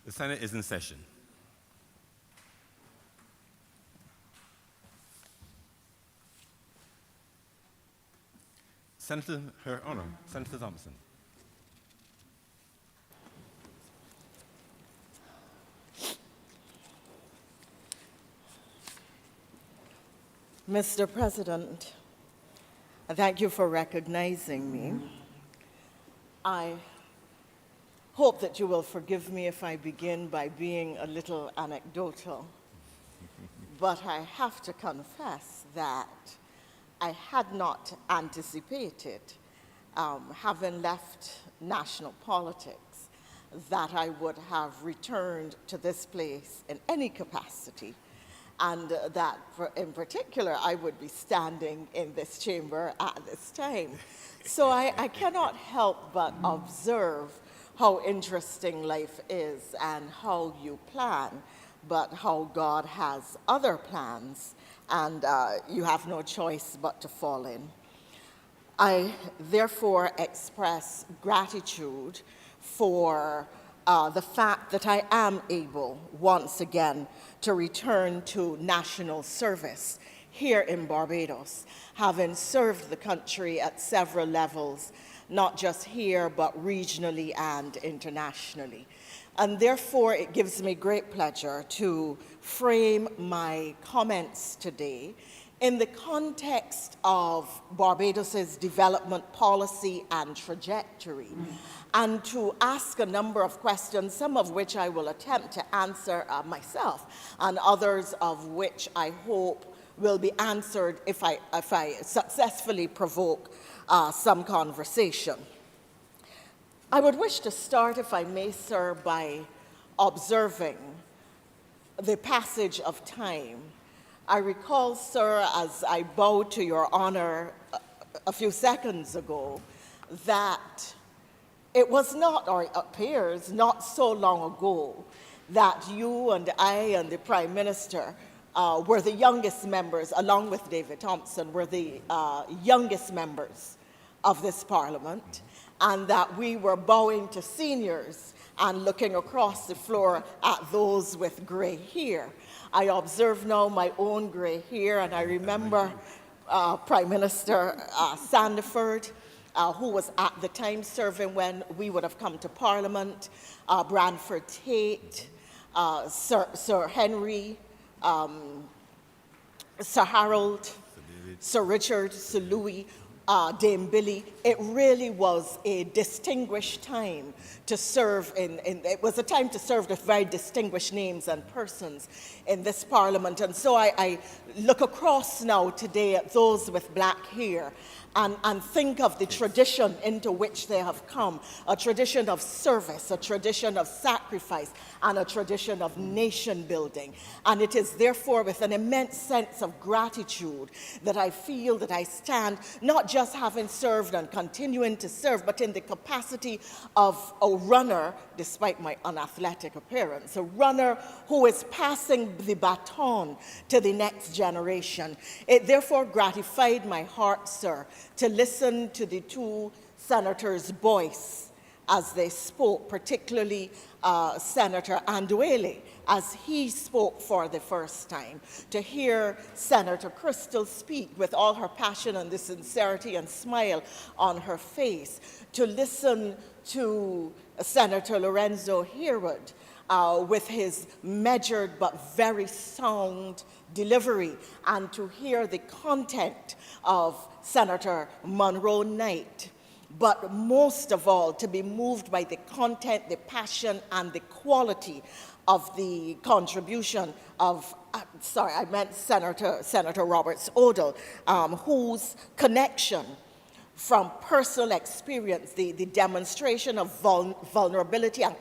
The Senate is in session. Senator, Her Honor, Senator Thompson. Mr. President, thank you for recognizing me. I hope that you will forgive me if I begin by being a little anecdotal, but I have to confess that I had not anticipated, having left national politics, that I would have returned to this place in any capacity, and that in particular I would be standing in this chamber at this time. So I cannot help but observe how interesting life is and how you plan, but how God has other plans, and you have no choice but to fall in. I therefore express gratitude for the fact that I am able once again to return to national service here in Barbados, having served the country at several levels, not just here, but regionally and internationally. And therefore, it gives me great pleasure to frame my comments today in the context of Barbados's development policy and trajectory, and to ask a number of questions, some of which I will attempt to answer myself, and others of which I hope will be answered if I successfully provoke some conversation. I would wish to start, if I may, sir, by observing the passage of time. I recall, sir, as I bowed to your honor a few seconds ago, that it was not, or it appears, not so long ago that you and I and the Prime Minister were the youngest members, along with David Thompson, were the youngest members of this Parliament, and that we were bowing to seniors and looking across the floor at those with gray hair. I observe now my own gray hair, and I remember Prime Minister Sandiford, who was at the time serving when we would have come to Parliament, Branford Tate, Sir Henry, Sir Harold, Sir Richard, Sir Louis, Dame Billy. It really was a distinguished time to serve it was a time to serve with very distinguished names and persons in this Parliament. And so I look across now today at those with black hair and think of the tradition into which they have come, a tradition of service, a tradition of sacrifice, and a tradition of nation building. And it is therefore with an immense sense of gratitude that I feel that I stand, not just having served and continuing to serve, but in the capacity of a runner, despite my unathletic appearance, a runner who is passing the baton to the next generation. It therefore gratified my heart, sir, to listen to the two senators' voice as they spoke, particularly Senator Andwele, as he spoke for the first time, to hear Senator Crystal speak with all her passion and the sincerity and smile on her face, to listen to Senator Lorenzo Herwood with his measured but very sound delivery, and to hear the content of Senator Monroe Knight, but most of all, to be moved by the content, the passion, and the quality of the contribution of, Senator Roberts Odell, whose connection from personal experience, the demonstration of vulnerability and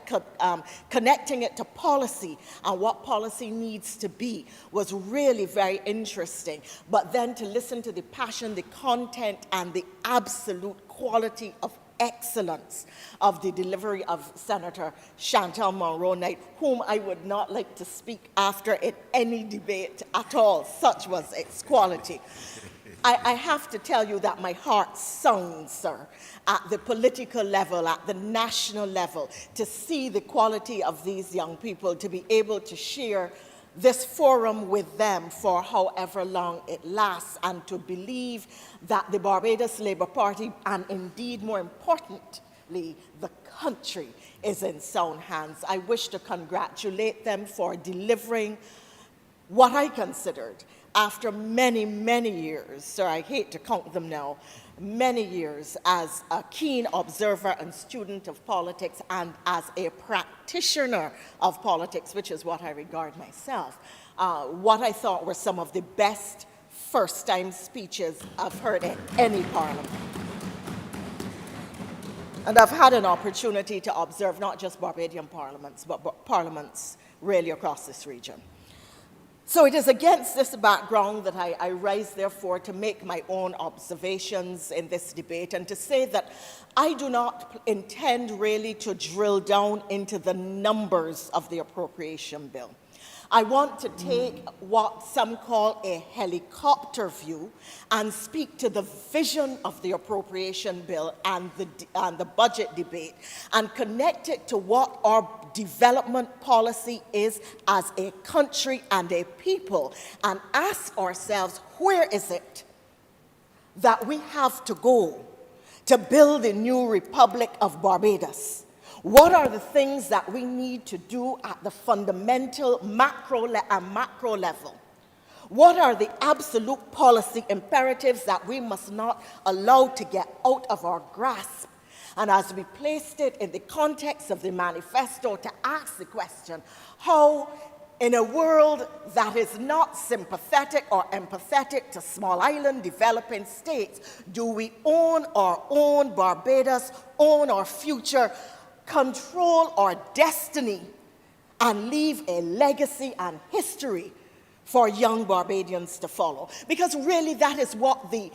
connecting it to policy and what policy needs to be was really very interesting. But then to listen to the passion, the content, and the absolute quality of excellence of the delivery of Senator Chantal Monroe Knight, whom I would not like to speak after in any debate at all. Such was its quality. I have to tell you that my heart sounds, sir, at the political level, at the national level, to see the quality of these young people, to be able to share this forum with them for however long it lasts, and to believe that the Barbados Labour Party, and indeed more importantly, the country, is in sound hands. I wish to congratulate them for delivering what I considered, after many, many years, sir, I hate to count them now, many years as a keen observer and student of politics and as a practitioner of politics, which is what I regard myself, what I thought were some of the best first-time speeches I've heard in any parliament. And I've had an opportunity to observe not just Barbadian parliaments, but parliaments really across this region. So it is against this background that I rise, therefore, to make my own observations in this debate and to say that I do not intend really to drill down into the numbers of the appropriation bill. I want to take what some call a helicopter view and speak to the vision of the appropriation bill and the budget debate and connect it to what our development policy is as a country and a people, and ask ourselves, where is it that we have to go to build a new Republic of Barbados? What are the things that we need to do at the fundamental macro level? What are the absolute policy imperatives that we must not allow to get out of our grasp? And as we placed it in the context of the manifesto, to ask the question, how, in a world that is not sympathetic or empathetic to small island developing states, do we own our own Barbados, own our future, control our destiny, and leave a legacy and history for young Barbadians to follow? Because really that is what the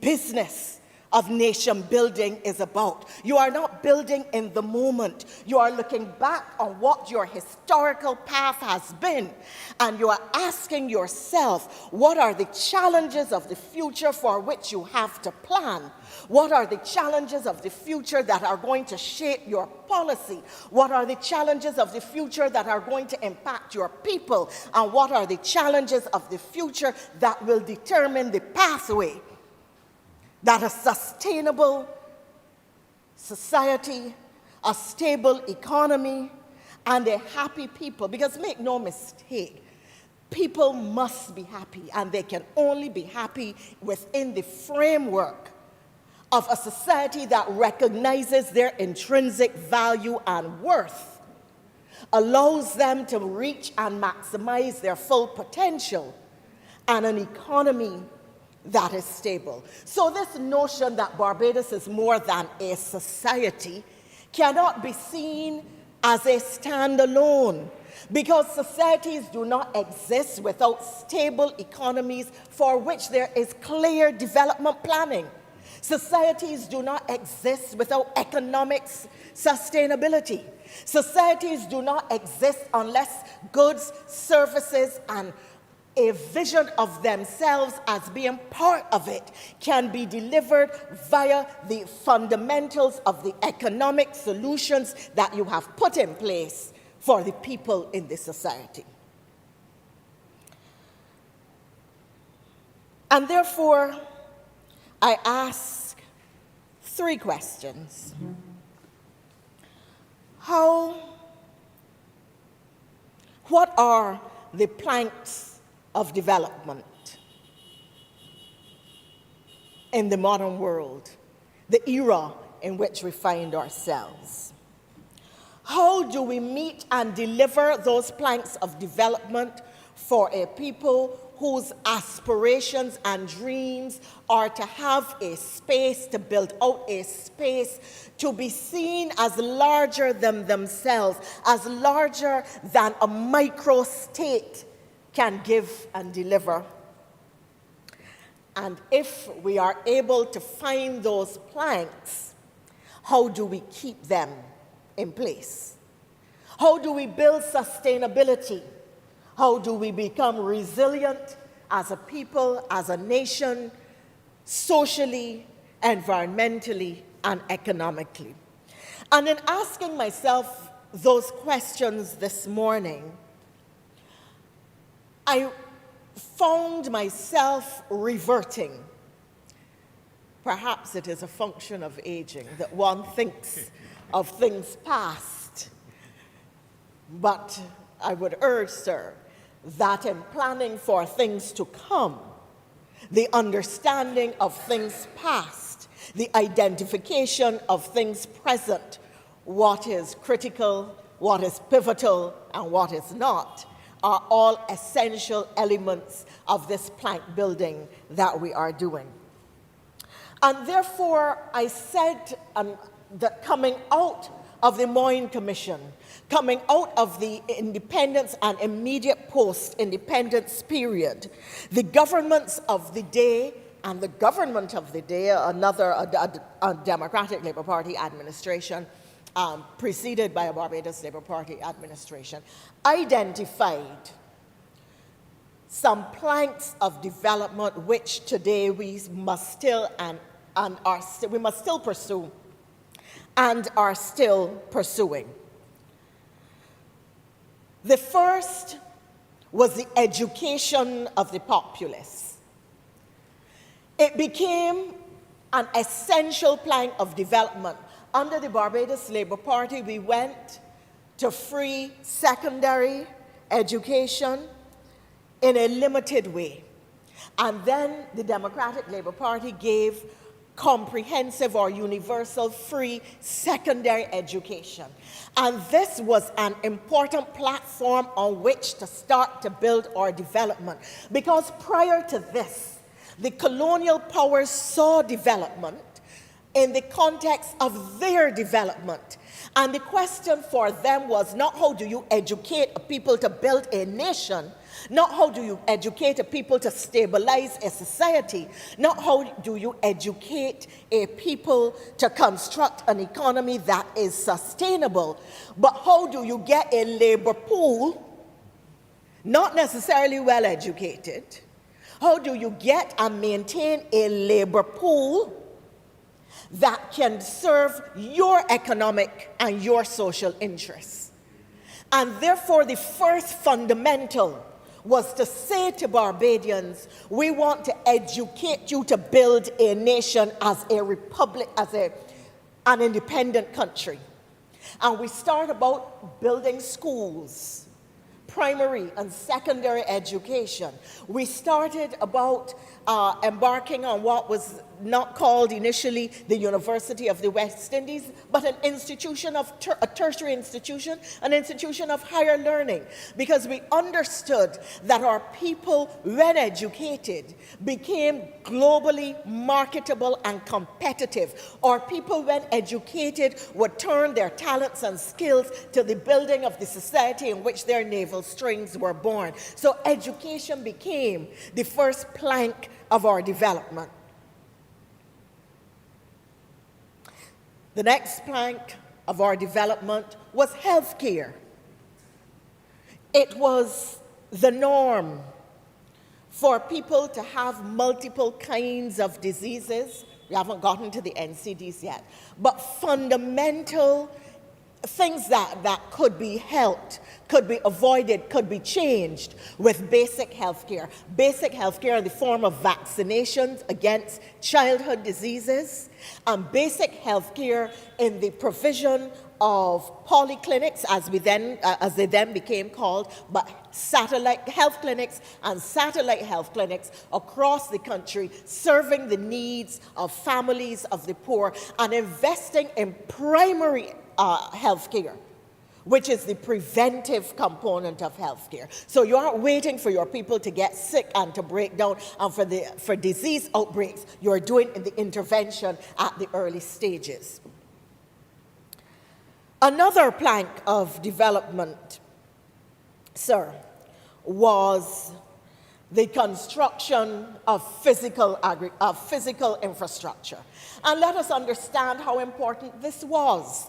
business of nation building is about. You are not building in the moment. You are looking back on what your historical path has been, and you are asking yourself, what are the challenges of the future for which you have to plan? What are the challenges of the future that are going to shape your policy? What are the challenges of the future that are going to impact your people? And what are the challenges of the future that will determine the pathway that a sustainable society, a stable economy, and a happy people, because make no mistake, people must be happy, and they can only be happy within the framework of a society that recognizes their intrinsic value and worth, allows them to reach and maximize their full potential, and an economy that is stable. So this notion that Barbados is more than a society cannot be seen as a standalone, because societies do not exist without stable economies for which there is clear development planning. Societies do not exist without economic sustainability. Societies do not exist unless goods, services, and a vision of themselves as being part of it can be delivered via the fundamentals of the economic solutions that you have put in place for the people in the society. And therefore, I ask three questions. What are the planks of development in the modern world, the era in which we find ourselves? How do we meet and deliver those planks of development for a people whose aspirations and dreams are to have a space, to build out a space, to be seen as larger than themselves, as larger than a micro-state can give and deliver? And if we are able to find those planks, how do we keep them in place? How do we build sustainability? How do we become resilient as a people, as a nation, socially, environmentally, and economically. And in asking myself those questions this morning, I found myself reverting. Perhaps it is a function of aging that one thinks of things past. But I would urge, sir, that in planning for things to come, the understanding of things past, the identification of things present, what is critical, what is pivotal, and what is not, are all essential elements of this plank building that we are doing. And therefore, I said that coming out of the Moyne Commission, coming out of the independence and immediate post-independence period, the governments of the day and the government of the day, a Democratic Labour Party administration, preceded by a Barbados Labour Party administration, identified some planks of development which today we must still pursue and are still pursuing. The first was the education of the populace. It became an essential plank of development. Under the Barbados Labour Party, we went to free secondary education in a limited way. And then the Democratic Labour Party gave comprehensive or universal free secondary education. And this was an important platform on which to start to build our development. Because prior to this, the colonial powers saw development in the context of their development. And the question for them was not how do you educate a people to build a nation, not how do you educate a people to stabilize a society, not how do you educate a people to construct an economy that is sustainable, but how do you get a labor pool, not necessarily well educated, how do you get and maintain a labor pool that can serve your economic and your social interests? And therefore, the first fundamental was to say to Barbadians, we want to educate you to build a nation as a republic, as an independent country. And we start about building schools, primary and secondary education. We started about embarking on what was not called initially the University of the West Indies, but an institution of a tertiary institution, an institution of higher learning, because we understood that our people, when educated, became globally marketable and competitive. Our people, when educated, would turn their talents and skills to the building of the society in which their navel strings were born. So education became the first plank of our development. The next plank of our development was healthcare. It was the norm for people to have multiple kinds of diseases. We haven't gotten to the NCDs yet, but fundamental things that could be helped, could be avoided, could be changed with basic health care. Basic health care in the form of vaccinations against childhood diseases, and basic health care in the provision of polyclinics, as they then became called, but satellite health clinics and satellite health clinics across the country, serving the needs of families of the poor, and investing in primary health care, which is the preventive component of health care. So you aren't waiting for your people to get sick and to break down, and for disease outbreaks, you're doing the intervention at the early stages. Another plank of development, sir, was the construction of physical infrastructure. And let us understand how important this was.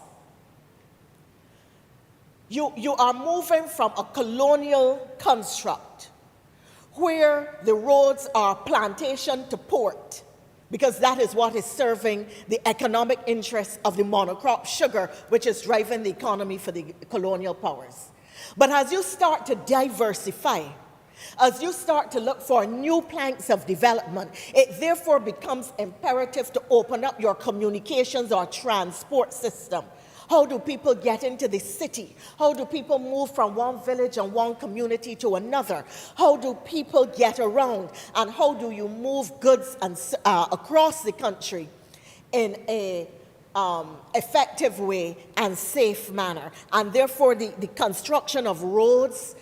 You are moving from a colonial construct where the roads are plantation to port, because that is what is serving the economic interests of the monocrop sugar, which is driving the economy for the colonial powers. But as you start to diversify, as you start to look for new planks of development, it therefore becomes imperative to open up your communications or transport system. How do people get into the city? How do people move from one village and one community to another? How do people get around? And how do you move goods and, across the country in a effective way and safe manner? And therefore, the construction of roads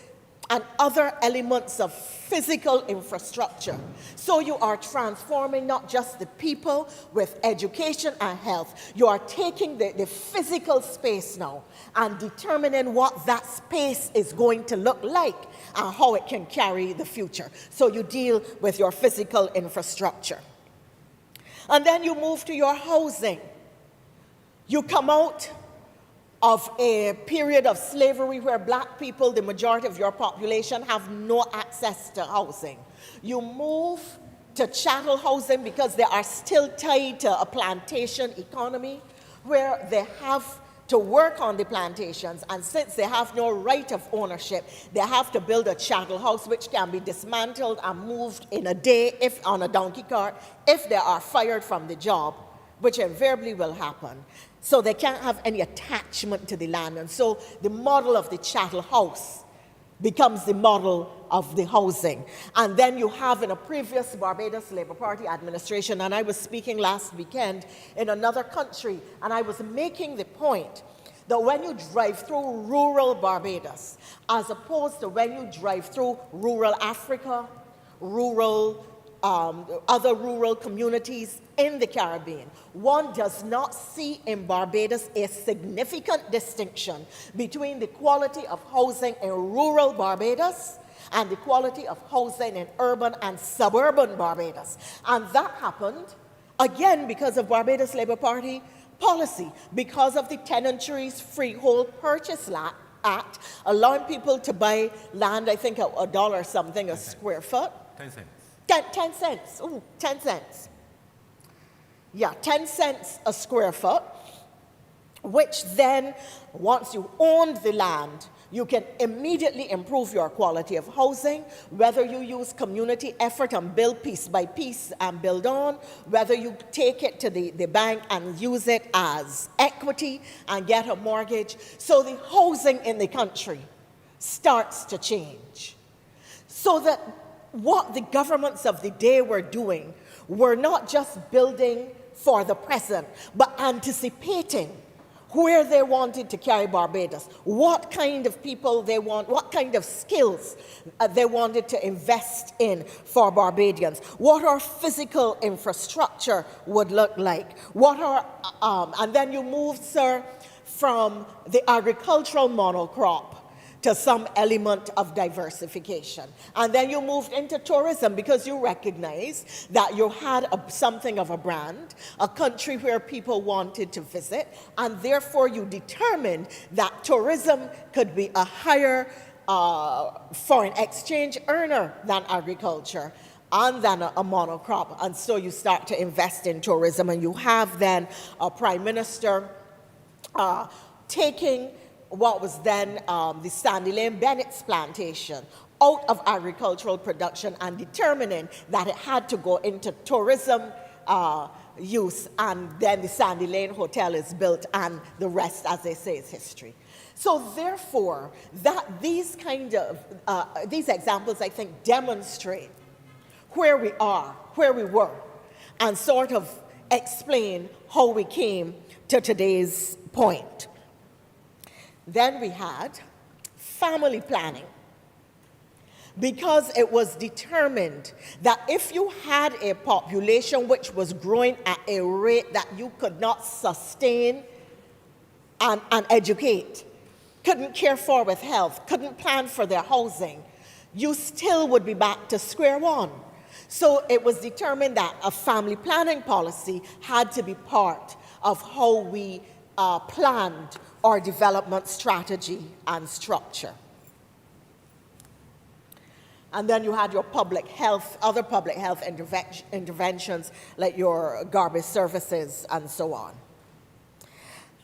and other elements of physical infrastructure. So you are transforming not just the people with education and health, you are taking the physical space now and determining what that space is going to look like and how it can carry the future. So you deal with your physical infrastructure. And then you move to your housing. You come out of a period of slavery where black people, the majority of your population, have no access to housing. You move to chattel housing because they are still tied to a plantation economy where they have to work on the plantations, and since they have no right of ownership, they have to build a chattel house which can be dismantled and moved in a day if on a donkey cart if they are fired from the job, which invariably will happen. So they can't have any attachment to the land. And so the model of the chattel house becomes the model of the housing. And then you have in a previous Barbados Labour Party administration, and I was speaking last weekend in another country, and I was making the point that when you drive through rural Barbados, as opposed to when you drive through rural Africa, other rural communities in the Caribbean, one does not see in Barbados a significant distinction between the quality of housing in rural Barbados and the quality of housing in urban and suburban Barbados. And that happened, again, because of Barbados Labour Party policy, because of the Tenantries Freehold Purchase Act, allowing people to buy land, I think, a dollar something a square foot. 10 cents. 10 cents. Ooh, 10 cents. Yeah, 10 cents a square foot, which then, once you own the land, you can immediately improve your quality of housing, whether you use community effort and build piece by piece and build on, whether you take it to the bank and use it as equity and get a mortgage. So the housing in the country starts to change. So that what the governments of the day were doing were not just building for the present, but anticipating where they wanted to carry Barbados, what kind of people they want, what kind of skills they wanted to invest in for Barbadians, what our physical infrastructure would look like, and then you moved, sir, from the agricultural monocrop to some element of diversification. And then you moved into tourism because you recognized that you had something of a brand, a country where people wanted to visit, and therefore you determined that tourism could be a higher foreign exchange earner than agriculture and than a monocrop. And so you start to invest in tourism, and you have then a prime minister taking what was then the Sandy Lane Bennett's plantation out of agricultural production and determining that it had to go into tourism use, and then the Sandy Lane Hotel is built, and the rest, as they say, is history. So therefore, these examples, I think, demonstrate where we are, where we were, and sort of explain how we came to today's point. Then we had family planning, because it was determined that if you had a population which was growing at a rate that you could not sustain and educate, couldn't care for with health, couldn't plan for their housing, you still would be back to square one. So it was determined that a family planning policy had to be part of how we planned our development strategy and structure. And then you had your public health, other public health interventions like your garbage services and so on.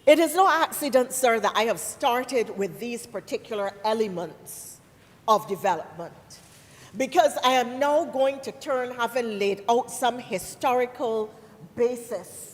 It is no accident, sir, that I have started with these particular elements of development, because I am now going to turn, having laid out some historical basis,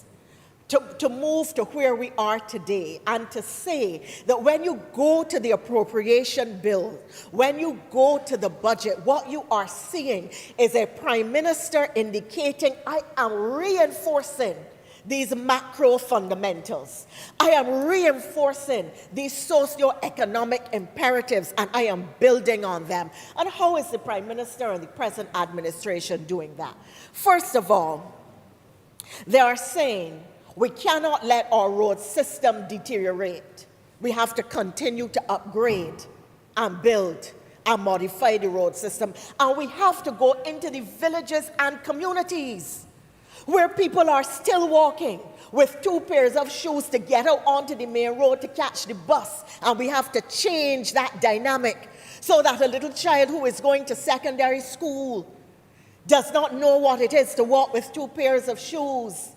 to move to where we are today, and to say that when you go to the appropriation bill, when you go to the budget, what you are seeing is a prime minister indicating, I am reinforcing these macro fundamentals. I am reinforcing these socio-economic imperatives, and I am building on them. And how is the prime minister and the present administration doing that? First of all, they are saying, we cannot let our road system deteriorate. We have to continue to upgrade and build and modify the road system. And we have to go into the villages and communities where people are still walking with 2 pairs of shoes to get out onto the main road to catch the bus. And we have to change that dynamic so that a little child who is going to secondary school does not know what it is to walk with 2 pairs of shoes,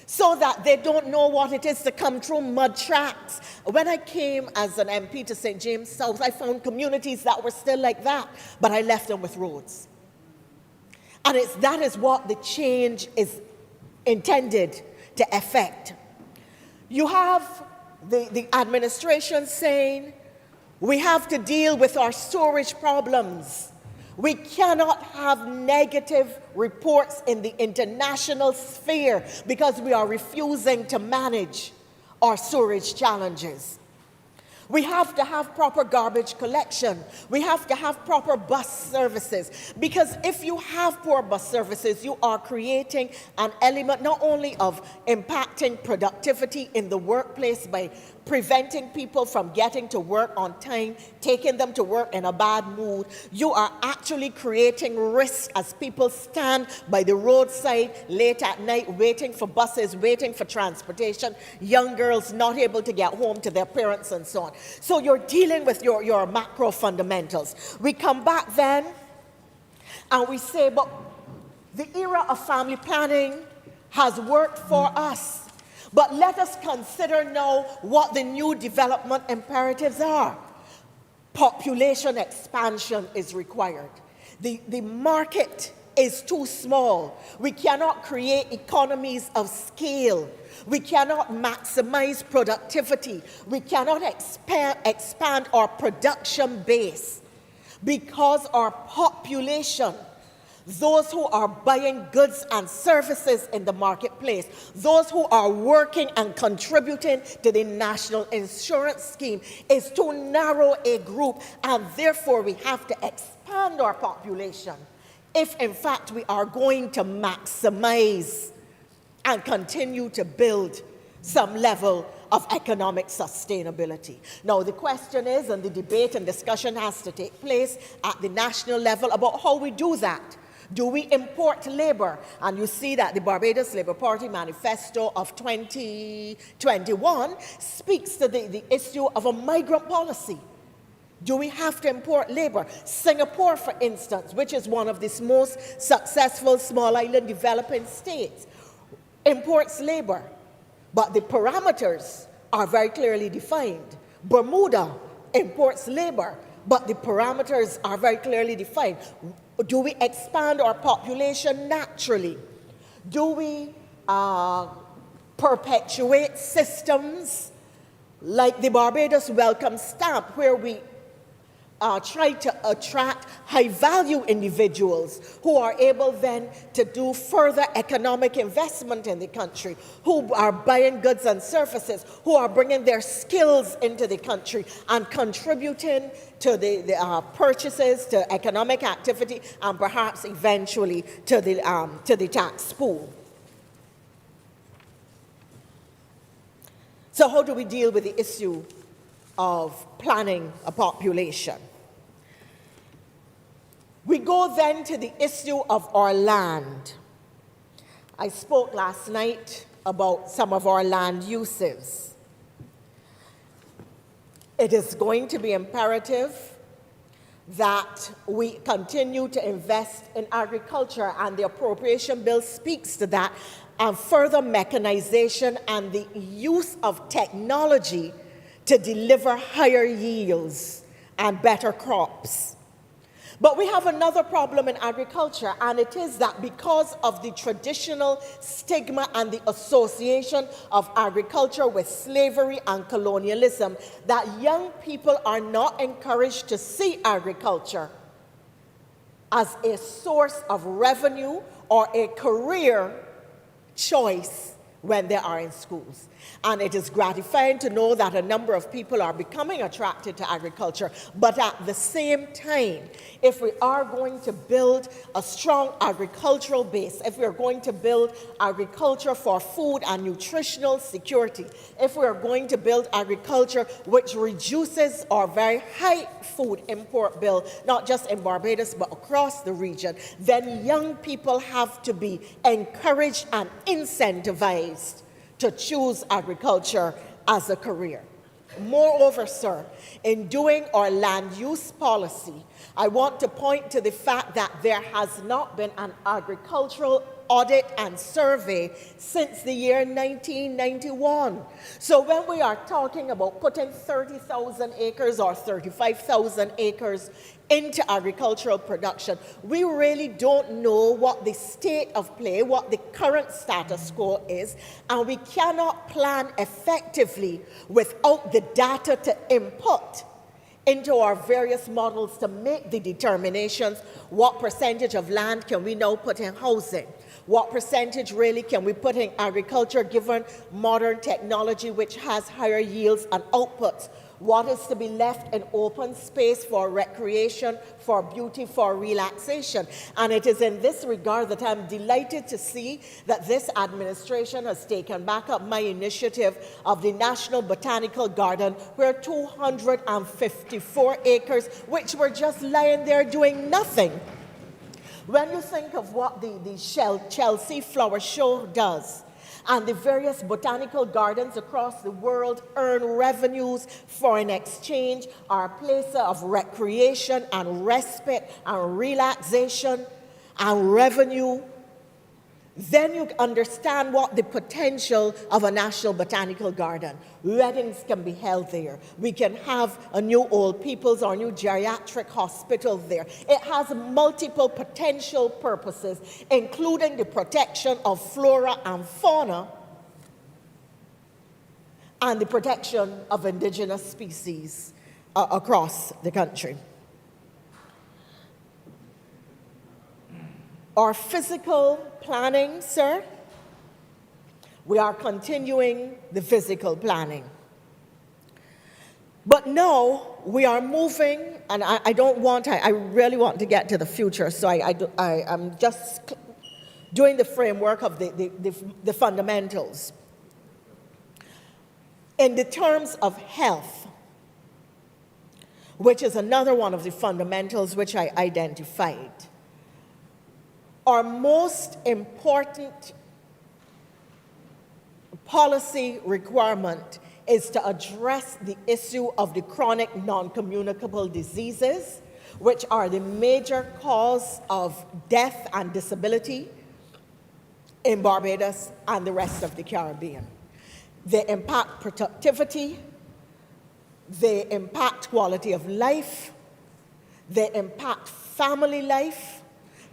so that they don't know what it is to come through mud tracks. When I came as an MP to St. James South, I found communities that were still like that, but I left them with roads. And that is what the change is intended to effect. You have the administration saying, we have to deal with our storage problems. We cannot have negative reports in the international sphere because we are refusing to manage our storage challenges. We have to have proper garbage collection. We have to have proper bus services, because if you have poor bus services, you are creating an element not only of impacting productivity in the workplace by preventing people from getting to work on time, taking them to work in a bad mood. You are actually creating risk as people stand by the roadside late at night waiting for buses, waiting for transportation, young girls not able to get home to their parents and so on. So you're dealing with your macro fundamentals. We come back then and we say, but the era of family planning has worked for us. But let us consider now what the new development imperatives are. Population expansion is required. The market is too small. We cannot create economies of scale. We cannot maximize productivity. We cannot expand our production base because our population, those who are buying goods and services in the marketplace, those who are working and contributing to the national insurance scheme, is too narrow a group, and therefore we have to expand our population if in fact we are going to maximize and continue to build some level of economic sustainability. Now the question is, and the debate and discussion has to take place at the national level about how we do that. Do we import labor? And you see that the Barbados Labour Party manifesto of 2021 speaks to the issue of a migrant policy. Do we have to import labor? Singapore, for instance, which is one of the most successful small island developing states, imports labor, but the parameters are very clearly defined. Bermuda imports labor, but the parameters are very clearly defined. Do we expand our population naturally? Do we perpetuate systems like the Barbados Welcome Stamp, where we try to attract high-value individuals who are able then to do further economic investment in the country, who are buying goods and services, who are bringing their skills into the country and contributing to the purchases, to economic activity, and perhaps eventually to the tax pool. So how do we deal with the issue of planning a population? We go then to the issue of our land. I spoke last night about some of our land uses. It is going to be imperative that we continue to invest in agriculture, and the appropriation bill speaks to that, and further mechanization and the use of technology to deliver higher yields and better crops. But we have another problem in agriculture, and it is that because of the traditional stigma and the association of agriculture with slavery and colonialism, that young people are not encouraged to see agriculture as a source of revenue or a career choice when they are in schools. And it is gratifying to know that a number of people are becoming attracted to agriculture. But at the same time, if we are going to build a strong agricultural base, if we are going to build agriculture for food and nutritional security, if we are going to build agriculture which reduces our very high food import bill, not just in Barbados but across the region, then young people have to be encouraged and incentivized to choose agriculture as a career. Moreover, sir, in doing our land use policy, I want to point to the fact that there has not been an agricultural audit and survey since the year 1991. So when we are talking about putting 30,000 acres or 35,000 acres into agricultural production, we really don't know what the state of play, what the current status quo is, and we cannot plan effectively without the data to input into our various models to make the determinations. What percentage of land can we now put in housing? What percentage really can we put in agriculture given modern technology which has higher yields and outputs? What is to be left in open space for recreation, for beauty, for relaxation? And it is in this regard that I'm delighted to see that this administration has taken back up my initiative of the National Botanical Garden, where 254 acres, which were just lying there doing nothing. When you think of what the Chelsea Flower Show does, and the various botanical gardens across the world earn revenues, foreign exchange, are a place of recreation and respite and relaxation and revenue, then you understand what the potential of a national botanical garden. Weddings can be held there. We can have a new old people's or new geriatric hospital there. It has multiple potential purposes, including the protection of flora and fauna and the protection of indigenous species across the country. Our physical planning, sir, we are continuing the physical planning. But now we are moving, and I really want to get to the future, so I'm just doing the framework of the fundamentals. In the terms of health, which is another one of the fundamentals which I identified, our most important policy requirement is to address the issue of the chronic non-communicable diseases, which are the major cause of death and disability in Barbados and the rest of the Caribbean. They impact productivity, they impact quality of life, they impact family life,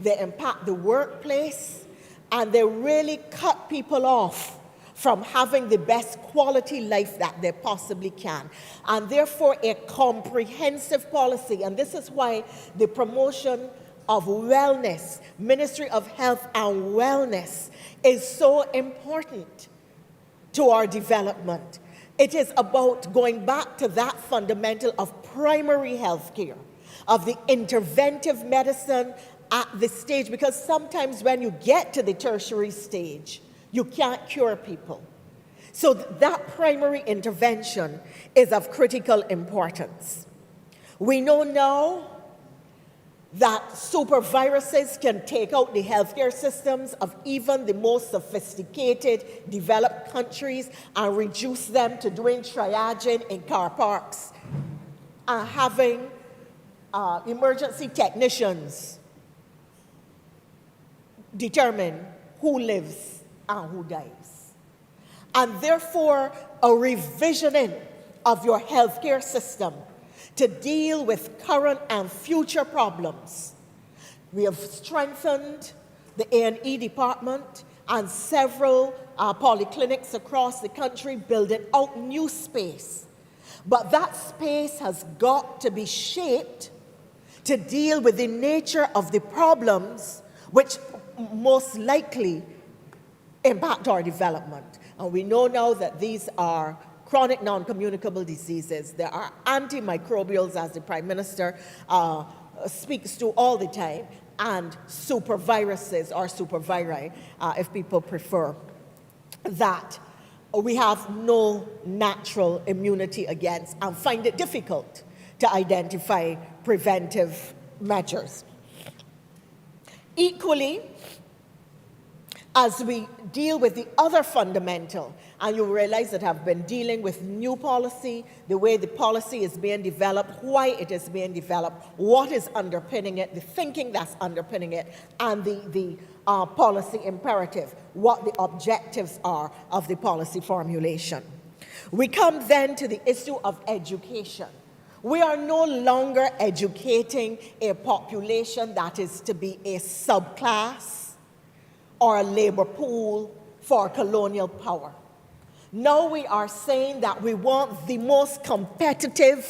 they impact the workplace, and they really cut people off from having the best quality life that they possibly can. And therefore, a comprehensive policy, and this is why the promotion of wellness, Ministry of Health and Wellness, is so important to our development. It is about going back to that fundamental of primary health care, of the interventive medicine at this stage, because sometimes when you get to the tertiary stage, you can't cure people. So that primary intervention is of critical importance. We know now that superviruses can take out the healthcare systems of even the most sophisticated developed countries and reduce them to doing triaging in car parks and having emergency technicians determine who lives and who dies. And therefore, a revisioning of your healthcare system to deal with current and future problems. We have strengthened the A&E department and several polyclinics across the country, building out new space. But that space has got to be shaped to deal with the nature of the problems which most likely impact our development. And we know now that these are chronic non-communicable diseases. There are antimicrobials, as the Prime Minister speaks to all the time, and superviruses or superviri, if people prefer, that we have no natural immunity against and find it difficult to identify preventive measures. Equally, as we deal with the other fundamental, and you realize that I've been dealing with new policy, the way the policy is being developed, why it is being developed, what is underpinning it, the thinking that's underpinning it, and the policy imperative, what the objectives are of the policy formulation. We come then to the issue of education. We are no longer educating a population that is to be a subclass or a labor pool for colonial power. Now we are saying that we want the most competitive,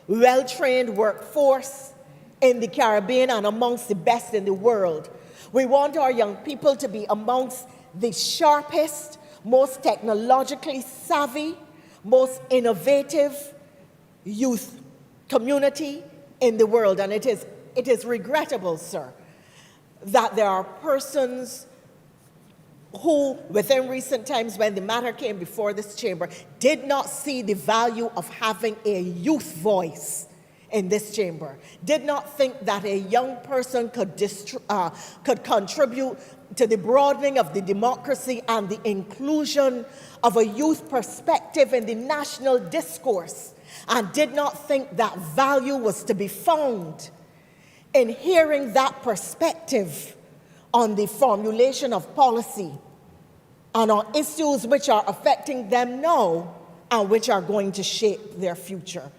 well-trained workforce in the Caribbean and amongst the best in the world. We want our young people to be amongst the sharpest, most technologically savvy, most innovative youth community in the world. And it is regrettable, sir, that there are persons who, within recent times when the matter came before this chamber, did not see the value of having a youth voice in this chamber, did not think that a young person could contribute to the broadening of the democracy and the inclusion of a youth perspective in the national discourse, and did not think that value was to be found in hearing that perspective on the formulation of policy and on issues which are affecting them now and which are going to shape their future.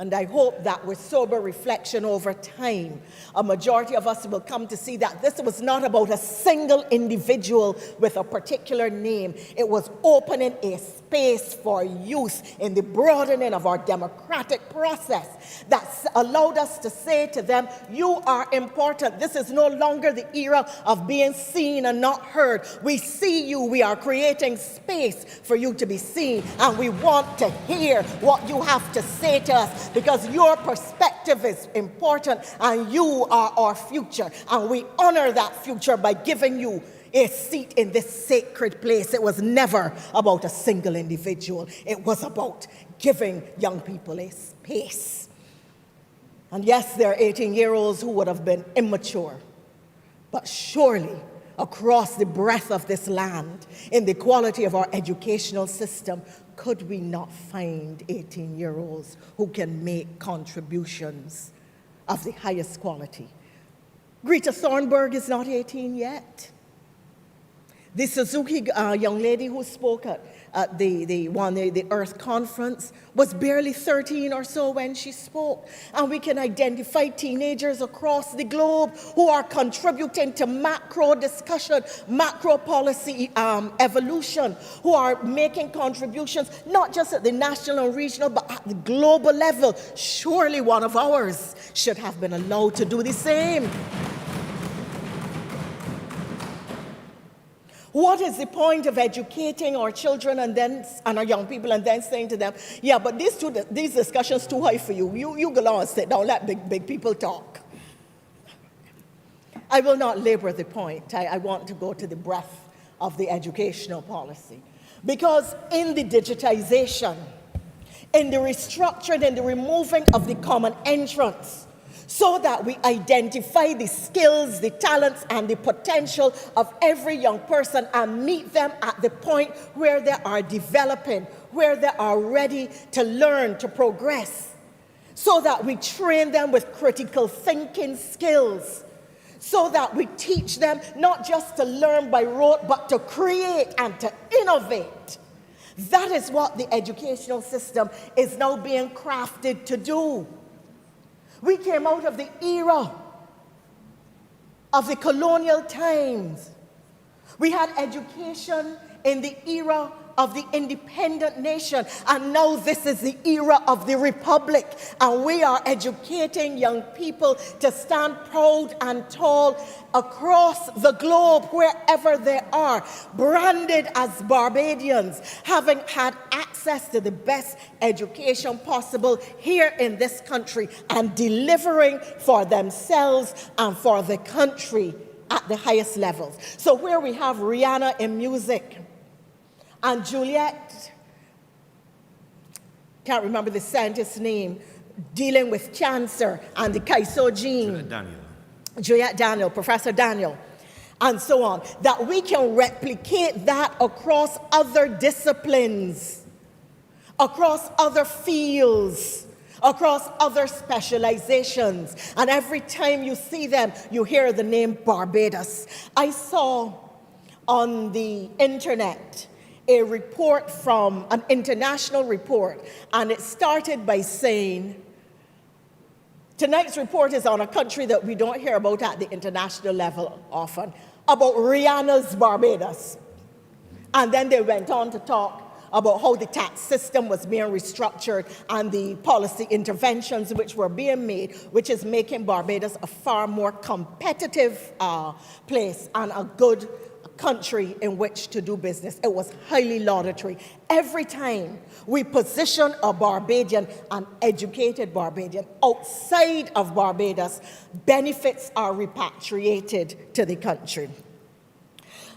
And I hope that with sober reflection over time, a majority of us will come to see that this was not about a single individual with a particular name. It was opening a space for youth in the broadening of our democratic process that allowed us to say to them, you are important. This is no longer the era of being seen and not heard. We see you. We are creating space for you to be seen. And we want to hear what you have to say to us, because your perspective is important and you are our future. And we honor that future by giving you a seat in this sacred place. It was never about a single individual. It was about giving young people a space. And yes, there are 18-year-olds who would have been immature, but surely across the breadth of this land, in the quality of our educational system, could we not find 18-year-olds who can make contributions of the highest quality? Greta Thunberg is not 18 yet. The Suzuki young lady who spoke at the Earth Conference was barely 13 or so when she spoke. And we can identify teenagers across the globe who are contributing to macro discussion, macro policy evolution, who are making contributions not just at the national and regional, but at the global level. Surely one of ours should have been allowed to do the same. What is the point of educating our children and our young people and then saying to them, yeah, but these discussions too high for you. You go on and sit down, let big people talk. I will not labor the point. I want to go to the breadth of the educational policy. Because in the digitization, in the restructuring and the removing of the common entrance, so that we identify the skills, the talents, and the potential of every young person and meet them at the point where they are developing, where they are ready to learn, to progress, so that we train them with critical thinking skills, so that we teach them not just to learn by rote, but to create and to innovate. That is what the educational system is now being crafted to do. We came out of the era of the colonial times. We had education in the era of the independent nation, and now this is the era of the republic, and we are educating young people to stand proud and tall across the globe, wherever they are, branded as Barbadians, having had access to the best education possible here in this country, and delivering for themselves and for the country at the highest levels. So where we have Rihanna in music, and Juliet, can't remember the scientist's name, dealing with cancer, and the Kaiso gene. Juliet Daniel, Professor Daniel, and so on, that we can replicate that across other disciplines, across other fields, across other specializations. And every time you see them, you hear the name Barbados. I saw on the internet a report from an international report, and it started by saying, tonight's report is on a country that we don't hear about at the international level often, about Rihanna's Barbados. And then they went on to talk about how the tax system was being restructured and the policy interventions which were being made, which is making Barbados a far more competitive place and a good country in which to do business. It was highly laudatory. Every time we position a Barbadian, an educated Barbadian, outside of Barbados, benefits are repatriated to the country.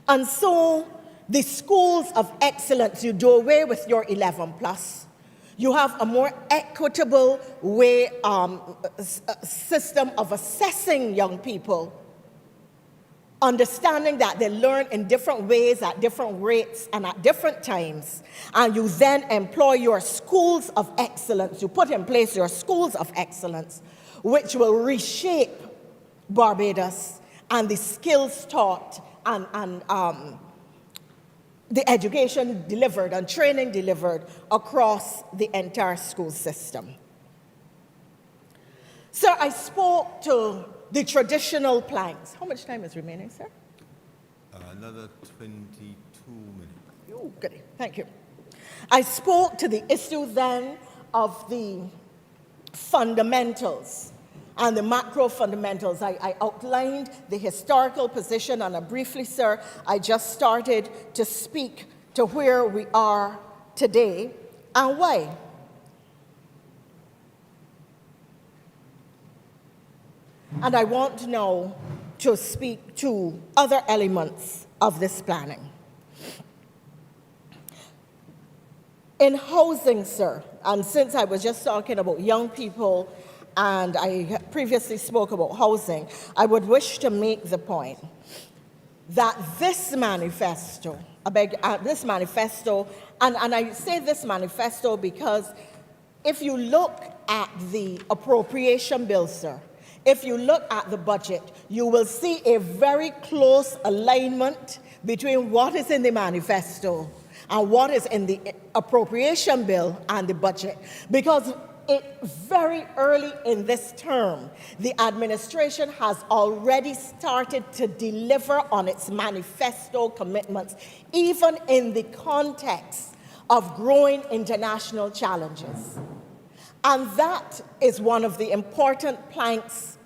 And so the schools of excellence, you do away with your 11 plus. You have a more equitable way, system of assessing young people, understanding that they learn in different ways, at different rates, and at different times. And you then employ your schools of excellence. You put in place your schools of excellence, which will reshape Barbados and the skills taught and the education delivered and training delivered across the entire school system. Sir, I spoke to the traditional planks. How much time is remaining, sir? Another 22 minutes. Oh, goody. Thank you. I spoke to the issue then of the fundamentals and the macro fundamentals. I outlined the historical position, and briefly, sir, I just started to speak to where we are today and why. And I want now to speak to other elements of this planning. In housing, sir, and since I was just talking about young people and I previously spoke about housing, I would wish to make the point that this manifesto, and I say this manifesto because if you look at the appropriation bill, sir, if you look at the budget, you will see a very close alignment between what is in the manifesto and what is in the appropriation bill and the budget. Because very early in this term, the administration has already started to deliver on its manifesto commitments, even in the context of growing international challenges. And that is one of the important planks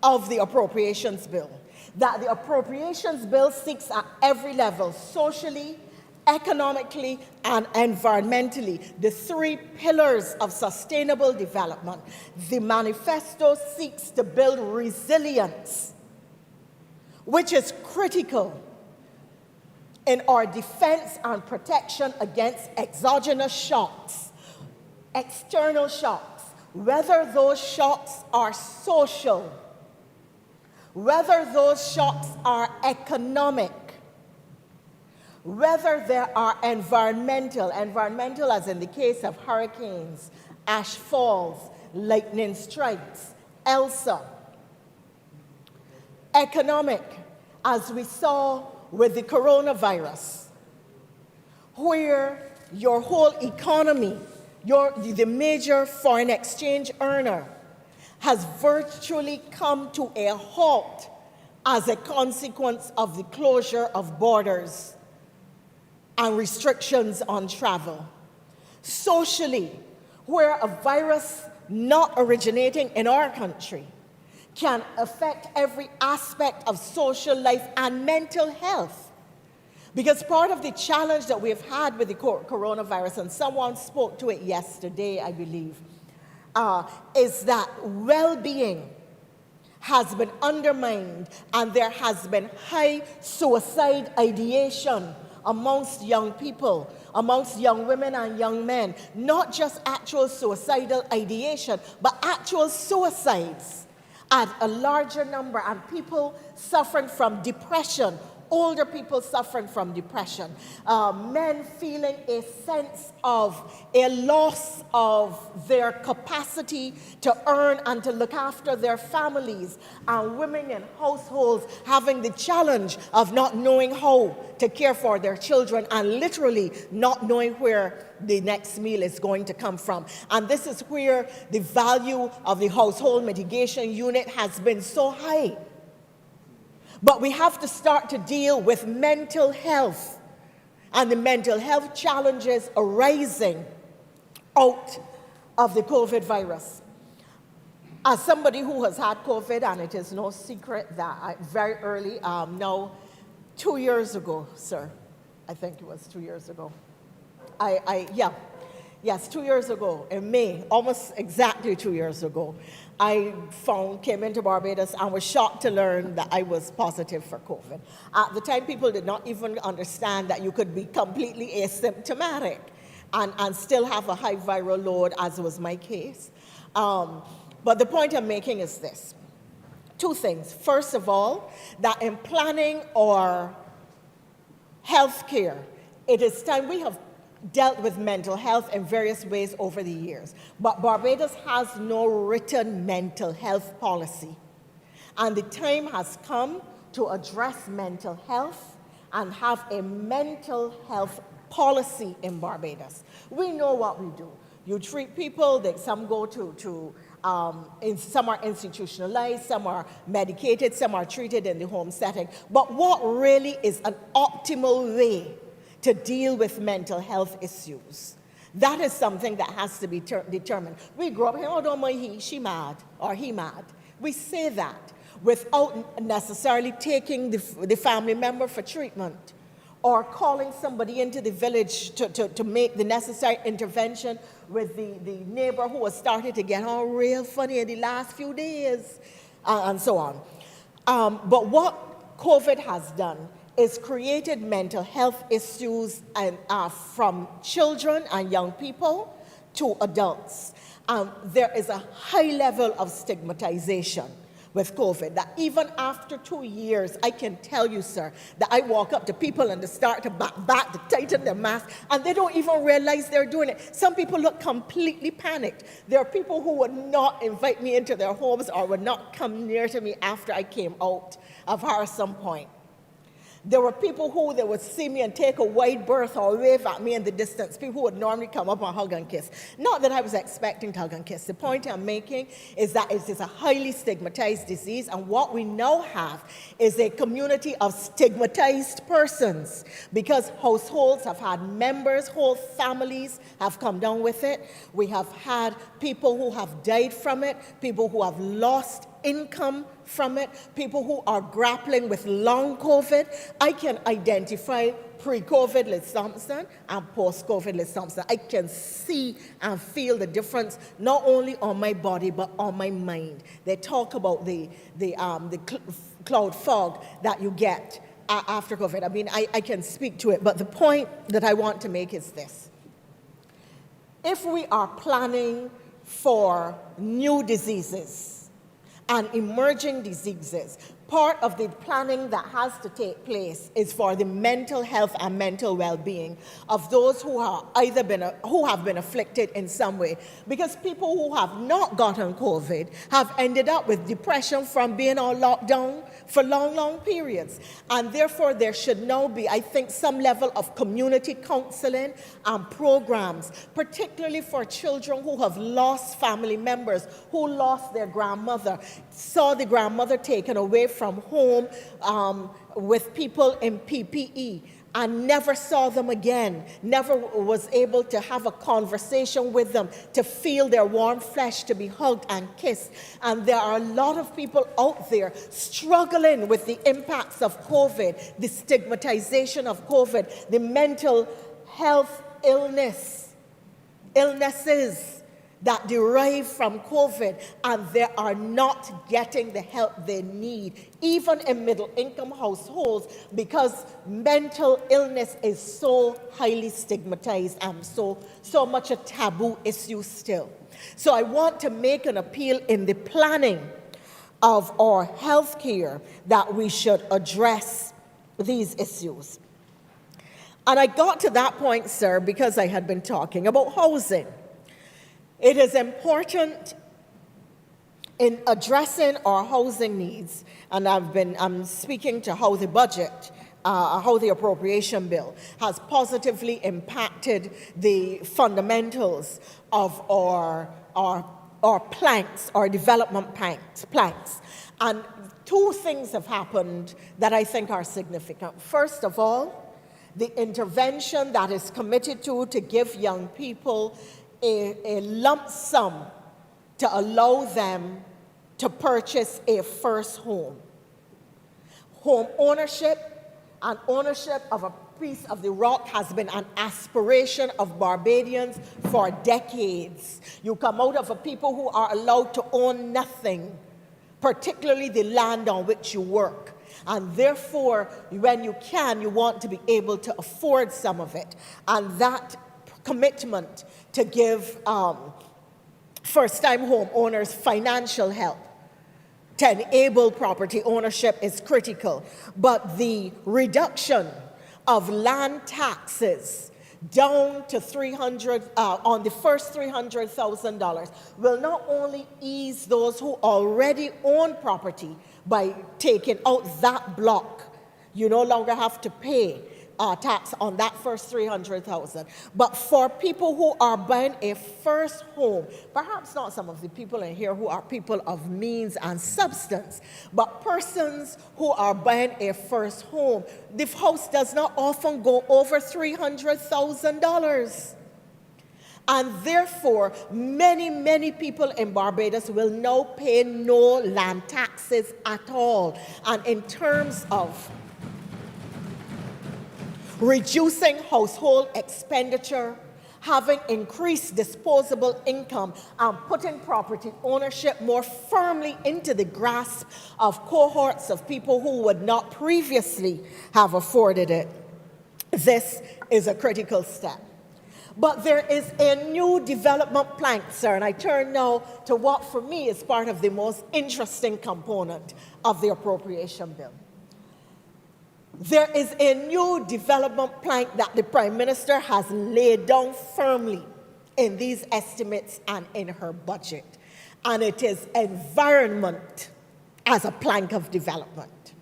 of the appropriations bill, that the appropriations bill seeks at every level, socially, economically, and environmentally, the three pillars of sustainable development. The manifesto seeks to build resilience, which is critical in our defense and protection against exogenous shocks, external shocks, whether those shocks are social, whether those shocks are economic, whether there are environmental as in the case of hurricanes, ash falls, lightning strikes, Elsa. Economic, as we saw with the coronavirus, where your whole economy, the major foreign exchange earner, has virtually come to a halt as a consequence of the closure of borders and restrictions on travel. Socially, where a virus not originating in our country can affect every aspect of social life and mental health. Because part of the challenge that we've had with the coronavirus, and someone spoke to it yesterday, I believe, is that well-being has been undermined, and there has been high suicide ideation amongst young people, amongst young women and young men. Not just actual suicidal ideation, but actual suicides at a larger number, and people suffering from depression, older people suffering from depression, men feeling a sense of a loss of their capacity to earn and to look after their families, and women in households having the challenge of not knowing how to care for their children and literally not knowing where the next meal is going to come from. And this is where the value of the household mitigation unit has been so high. But we have to start to deal with mental health and the mental health challenges arising out of the COVID virus. As somebody who has had COVID, and it is no secret that very early, now 2 years ago, sir, I think it was 2 years ago. Yes, 2 years ago, in May, almost exactly 2 years ago, I came into Barbados and was shocked to learn that I was positive for COVID. At the time, people did not even understand that you could be completely asymptomatic and still have a high viral load, as was my case. But the point I'm making is this. Two things. First of all, that in planning our health care, it is time. We have dealt with mental health in various ways over the years, but Barbados has no written mental health policy. And the time has come to address mental health and have a mental health policy in Barbados. We know what we do. You treat people, some go some are institutionalized, some are medicated, some are treated in the home setting. But what really is an optimal way to deal with mental health issues? That is something that has to be determined. We grow up, oh, don't mind she mad, or he mad. We say that without necessarily taking the family member for treatment, or calling somebody into the village to make the necessary intervention with the neighbor who has started to get all real funny in the last few days, and so on. But what COVID has done is created mental health issues from children and young people to adults. There is a high level of stigmatization with COVID, that even after 2 years, I can tell you, sir, that I walk up to people and they start to back to tighten their mask, and they don't even realize they're doing it. Some people look completely panicked. There are people who would not invite me into their homes or would not come near to me after I came out of Harrison Point. There were people who they would see me and take a wide berth or wave at me in the distance. People who would normally come up and hug and kiss. Not that I was expecting to hug and kiss. The point I'm making is that it is a highly stigmatized disease, and what we now have is a community of stigmatized persons, because households have had members, whole families have come down with it. We have had people who have died from it, people who have lost income from it, people who are grappling with long COVID. I can identify pre-COVID Liz Thompson and post-COVID Liz Thompson. I can see and feel the difference not only on my body but on my mind. They talk about the cloud fog that you get after COVID. I mean, I can speak to it, but the point that I want to make is this. If we are planning for new diseases and emerging diseases, part of the planning that has to take place is for the mental health and mental well-being of those who are who have been afflicted in some way. Because people who have not gotten COVID have ended up with depression from being on lockdown for long, long periods. And therefore, there should now be, I think, some level of community counseling and programs, particularly for children who have lost family members, who lost their grandmother, saw the grandmother taken away from home with people in PPE, and never saw them again, never was able to have a conversation with them, to feel their warm flesh, to be hugged and kissed. And there are a lot of people out there struggling with the impacts of COVID, the stigmatization of COVID, the mental health illnesses that derive from COVID, and they are not getting the help they need, even in middle-income households, because mental illness is so highly stigmatized and so much a taboo issue still. So I want to make an appeal in the planning of our health care that we should address these issues. And I got to that point, sir, because I had been talking about housing. It is important in addressing our housing needs, and I'm speaking to how the budget, how the appropriation bill has positively impacted the fundamentals of our planks, our development planks. And two things have happened that I think are significant. First of all, the intervention that is committed to give young people a lump sum to allow them to purchase a first home. Home ownership and ownership of a piece of the rock has been an aspiration of Barbadians for decades. You come out of a people who are allowed to own nothing, particularly the land on which you work. And therefore, when you can, you want to be able to afford some of it. And that commitment to give first-time home owners financial help to enable property ownership is critical. But the reduction of land taxes down to on the first $300,000 will not only ease those who already own property by taking out that block. You no longer have to pay tax on that first $300,000. But for people who are buying a first home, perhaps not some of the people in here who are people of means and substance, but persons who are buying a first home, the house does not often go over $300,000. And therefore, many, many people in Barbados will now pay no land taxes at all. And in terms of reducing household expenditure, having increased disposable income, and putting property ownership more firmly into the grasp of cohorts of people who would not previously have afforded it. This is a critical step. But there is a new development plank, sir, and I turn now to what for me is part of the most interesting component of the appropriation bill. There is a new development plank that the Prime Minister has laid down firmly in these estimates and in her budget, and it is environment as a plank of development.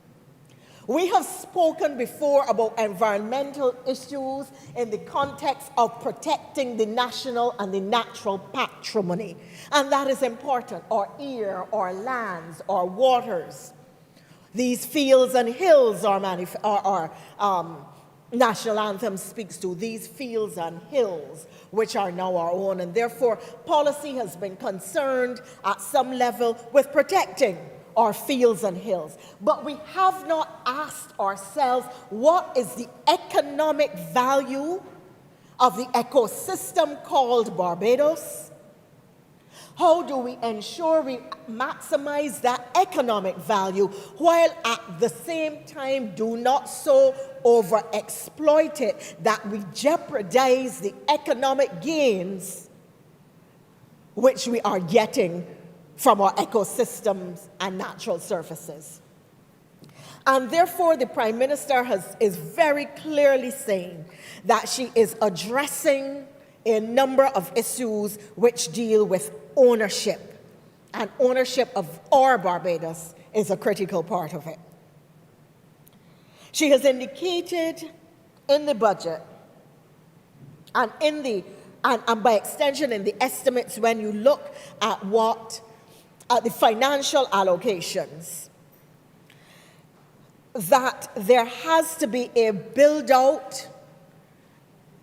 We have spoken before about environmental issues in the context of protecting the national and the natural patrimony, and that is important, our air, our lands, our waters. These fields and hills our national anthem speaks to, these fields and hills which are now our own, and therefore policy has been concerned at some level with protecting our fields and hills. But we have not asked ourselves, what is the economic value of the ecosystem called Barbados? How do we ensure we maximize that economic value while at the same time do not so overexploit it that we jeopardize the economic gains which we are getting from our ecosystems and natural surfaces? And therefore, the Prime Minister is very clearly saying that she is addressing a number of issues which deal with ownership. And ownership of our Barbados is a critical part of it. She has indicated in the budget and and by extension in the estimates when you look at the financial allocations, that there has to be a build-out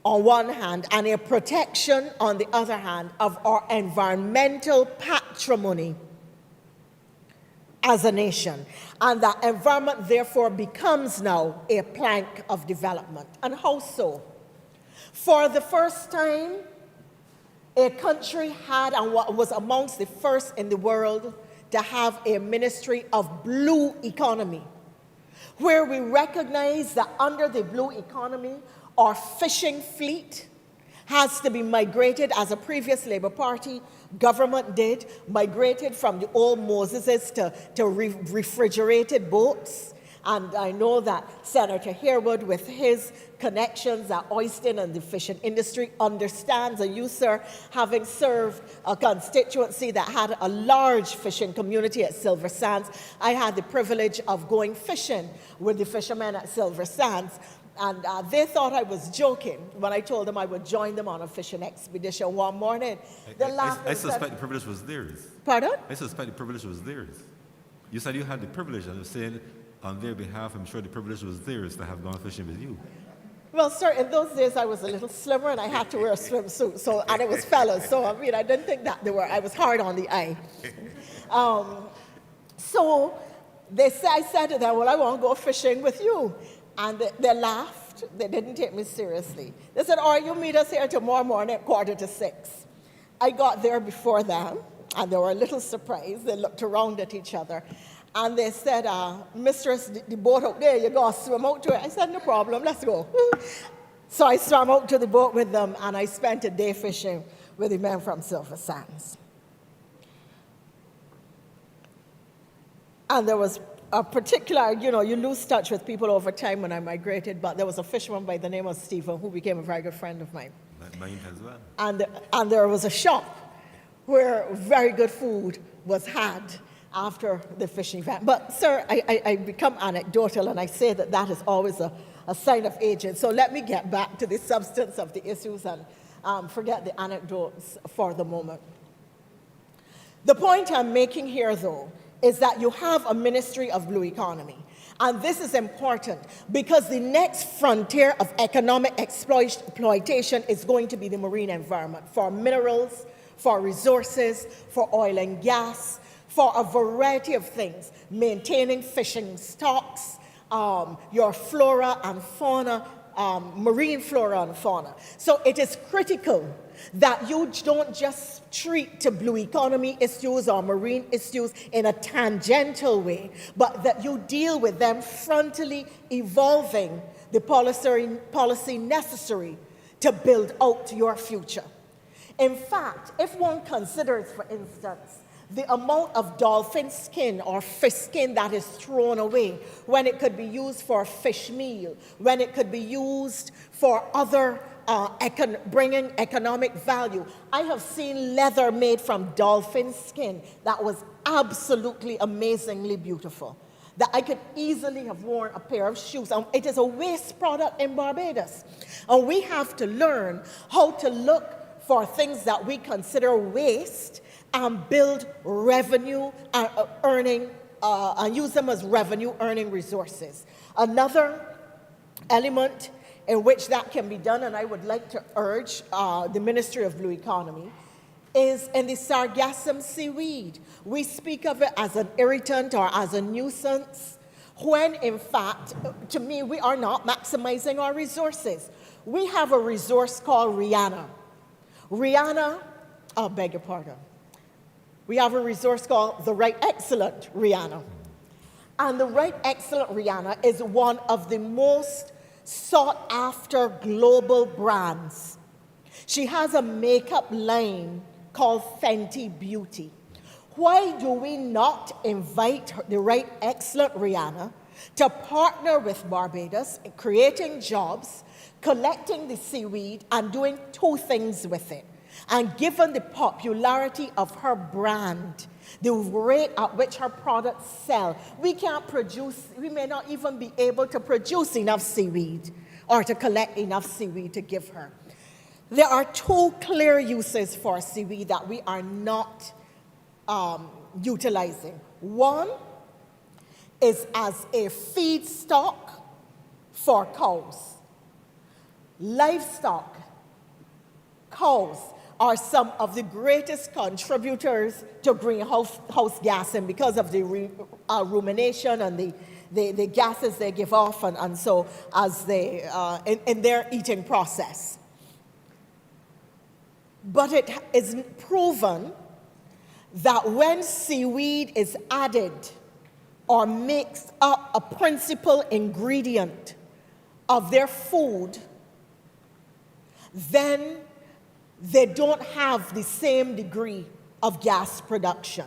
on one hand and a protection on the other hand of our environmental patrimony as a nation. And that environment therefore becomes now a plank of development. And how so? For the first time, a country had, and what was amongst the first in the world, to have a ministry of blue economy, where we recognize that under the blue economy, our fishing fleet has to be migrated, as a previous Labour Party government did, migrated from the old Moseses to refrigerated boats. And I know that Senator Harewood, with his connections at Oyston and the fishing industry, understands, and you, sir, having served a constituency that had a large fishing community at Silver Sands, I had the privilege of going fishing with the fishermen at Silver Sands. And they thought I was joking when I told them I would join them on a fishing expedition one morning. I suspect the privilege was theirs. Pardon? I suspect the privilege was theirs. You said you had the privilege, and I'm saying on their behalf, I'm sure the privilege was theirs to have gone fishing with you. Well, sir, in those days I was a little slimmer and I had to wear a swimsuit, and it was fellas, so I mean, I didn't think that I was hard on the eye. So I said to them, well, I want to go fishing with you. And they laughed. They didn't take me seriously. They said, all right, you meet us here tomorrow morning at 5:45. I got there before them, and they were a little surprised. They looked around at each other. And they said, mistress, the boat out there, you got to swim out to it. I said, no problem, let's go. So I swam out to the boat with them, and I spent a day fishing with the men from Silver Sands. And there was a particular, you lose touch with people over time when I migrated, but there was a fisherman by the name of Stephen who became a very good friend of mine. Mine as well. And there was a shop where very good food was had after the fishing event. But, sir, I become anecdotal, and I say that is always a sign of aging. So let me get back to the substance of the issues and forget the anecdotes for the moment. The point I'm making here, though, is that you have a Ministry of Blue Economy. And this is important because the next frontier of economic exploitation is going to be the marine environment for minerals, for resources, for oil and gas, for a variety of things, maintaining fishing stocks, your flora and fauna, marine flora and fauna. So it is critical that you don't just treat to blue economy issues or marine issues in a tangential way, but that you deal with them frontally, evolving the policy necessary to build out your future. In fact, if one considers, for instance, the amount of dolphin skin or fish skin that is thrown away when it could be used for fish meal, when it could be used for other bringing economic value. I have seen leather made from dolphin skin that was absolutely amazingly beautiful, that I could easily have worn a pair of shoes. And it is a waste product in Barbados. And we have to learn how to look for things that we consider waste and build revenue earning, and use them as revenue earning resources. Another element in which that can be done, and I would like to urge the Ministry of Blue Economy, is in the sargassum seaweed. We speak of it as an irritant or as a nuisance, when in fact, to me, we are not maximizing our resources. We have a resource called Rihanna. Beg your pardon. We have a resource called the Right Excellent Rihanna. And the Right Excellent Rihanna is one of the most sought after global brands. She has a makeup line called Fenty Beauty. Why do we not invite the Right Excellent Rihanna to partner with Barbados in creating jobs, collecting the seaweed, and doing two things with it. And given the popularity of her brand, the rate at which her products sell, we may not even be able to produce enough seaweed or to collect enough seaweed to give her. There are two clear uses for seaweed that we are not utilizing. One is as a feedstock for cows. Livestock, cows, are some of the greatest contributors to greenhouse gases because of the rumination and the gases they give off, and so as they in their eating process. But it is proven that when seaweed is added or makes up a principal ingredient of their food, then they don't have the same degree of gas production.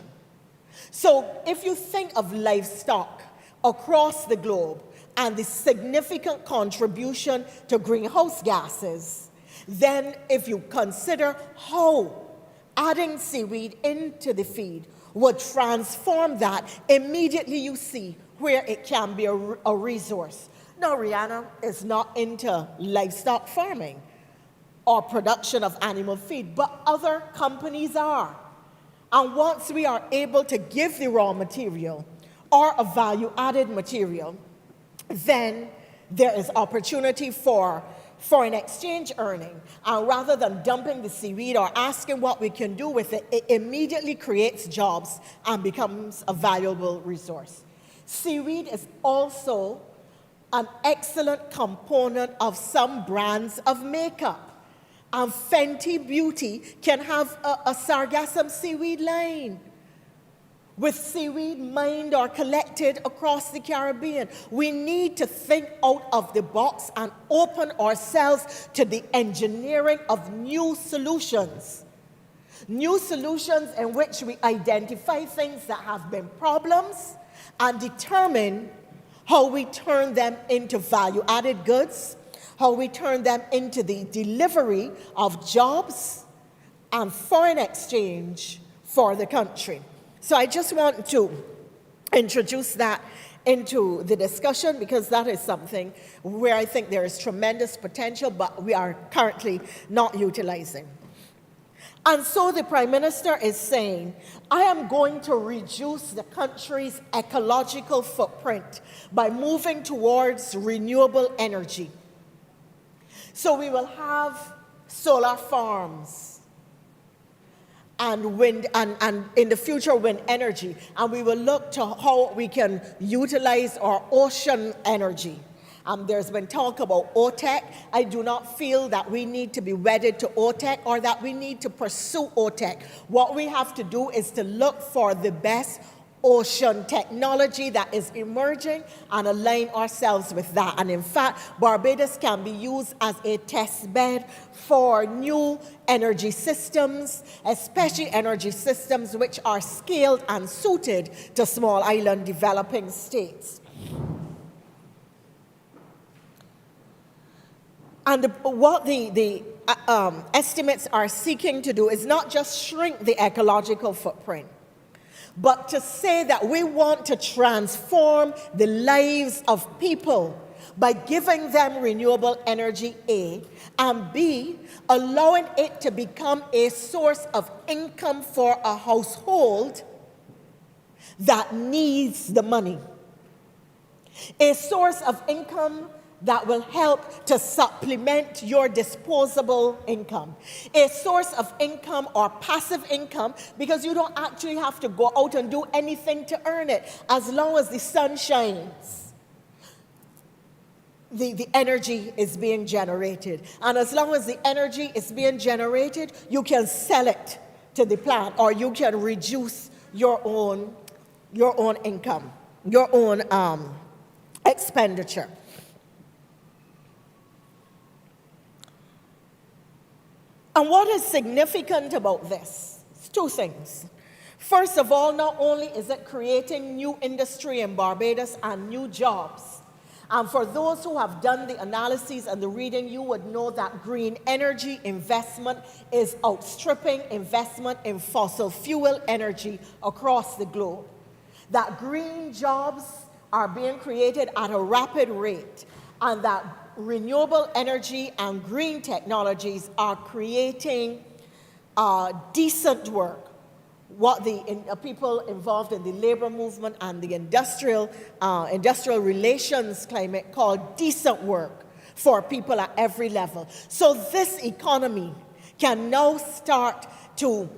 So if you think of livestock across the globe and the significant contribution to greenhouse gases, then if you consider how adding seaweed into the feed would transform that, immediately you see where it can be a resource. Now, Rihanna is not into livestock farming or production of animal feed, but other companies are. And once we are able to give the raw material or a value-added material, then there is opportunity for foreign exchange earning. And rather than dumping the seaweed or asking what we can do with it, it immediately creates jobs and becomes a valuable resource. Seaweed is also an excellent component of some brands of makeup. And Fenty Beauty can have a sargassum seaweed line with seaweed mined or collected across the Caribbean. We need to think out of the box and open ourselves to the engineering of new solutions. New solutions in which we identify things that have been problems and determine how we turn them into value-added goods, how we turn them into the delivery of jobs and foreign exchange for the country. So I just want to introduce that into the discussion because that is something where I think there is tremendous potential, but we are currently not utilizing. And so the Prime Minister is saying, I am going to reduce the country's ecological footprint by moving towards renewable energy. So we will have solar farms and wind, and in the future wind energy, and we will look to how we can utilize our ocean energy. There's been talk about OTEC. I do not feel that we need to be wedded to OTEC or that we need to pursue OTEC. What we have to do is to look for the best ocean technology that is emerging and align ourselves with that. And in fact, Barbados can be used as a test bed for new energy systems, especially energy systems which are scaled and suited to small island developing states. And what the estimates are seeking to do is not just shrink the ecological footprint, but to say that we want to transform the lives of people by giving them renewable energy, A, and B, allowing it to become a source of income for a household that needs the money. A source of income that will help to supplement your disposable income. A source of income or passive income because you don't actually have to go out and do anything to earn it. As long as the sun shines, the energy is being generated. And as long as the energy is being generated, you can sell it to the plant or you can reduce your own income, your own expenditure. And what is significant about this? It's two things. First of all, not only is it creating new industry in Barbados and new jobs, and for those who have done the analyses and the reading, you would know that green energy investment is outstripping investment in fossil fuel energy across the globe. That green jobs are being created at a rapid rate, and that renewable energy and green technologies are creating decent work. What the people involved in the labor movement and the industrial relations climate call decent work for people at every level. So this economy can now start to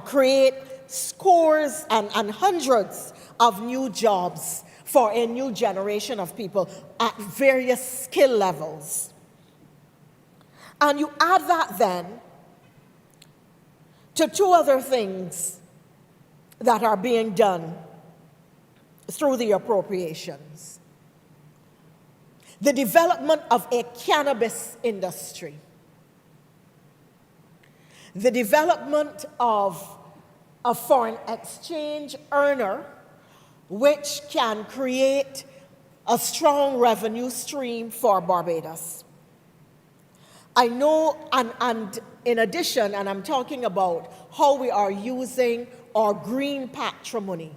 create scores and hundreds of new jobs for a new generation of people at various skill levels. And you add that then to two other things that are being done through the appropriations. The development of a cannabis industry. The development of a foreign exchange earner which can create a strong revenue stream for Barbados. I know, and in addition, and I'm talking about how we are using our green patrimony.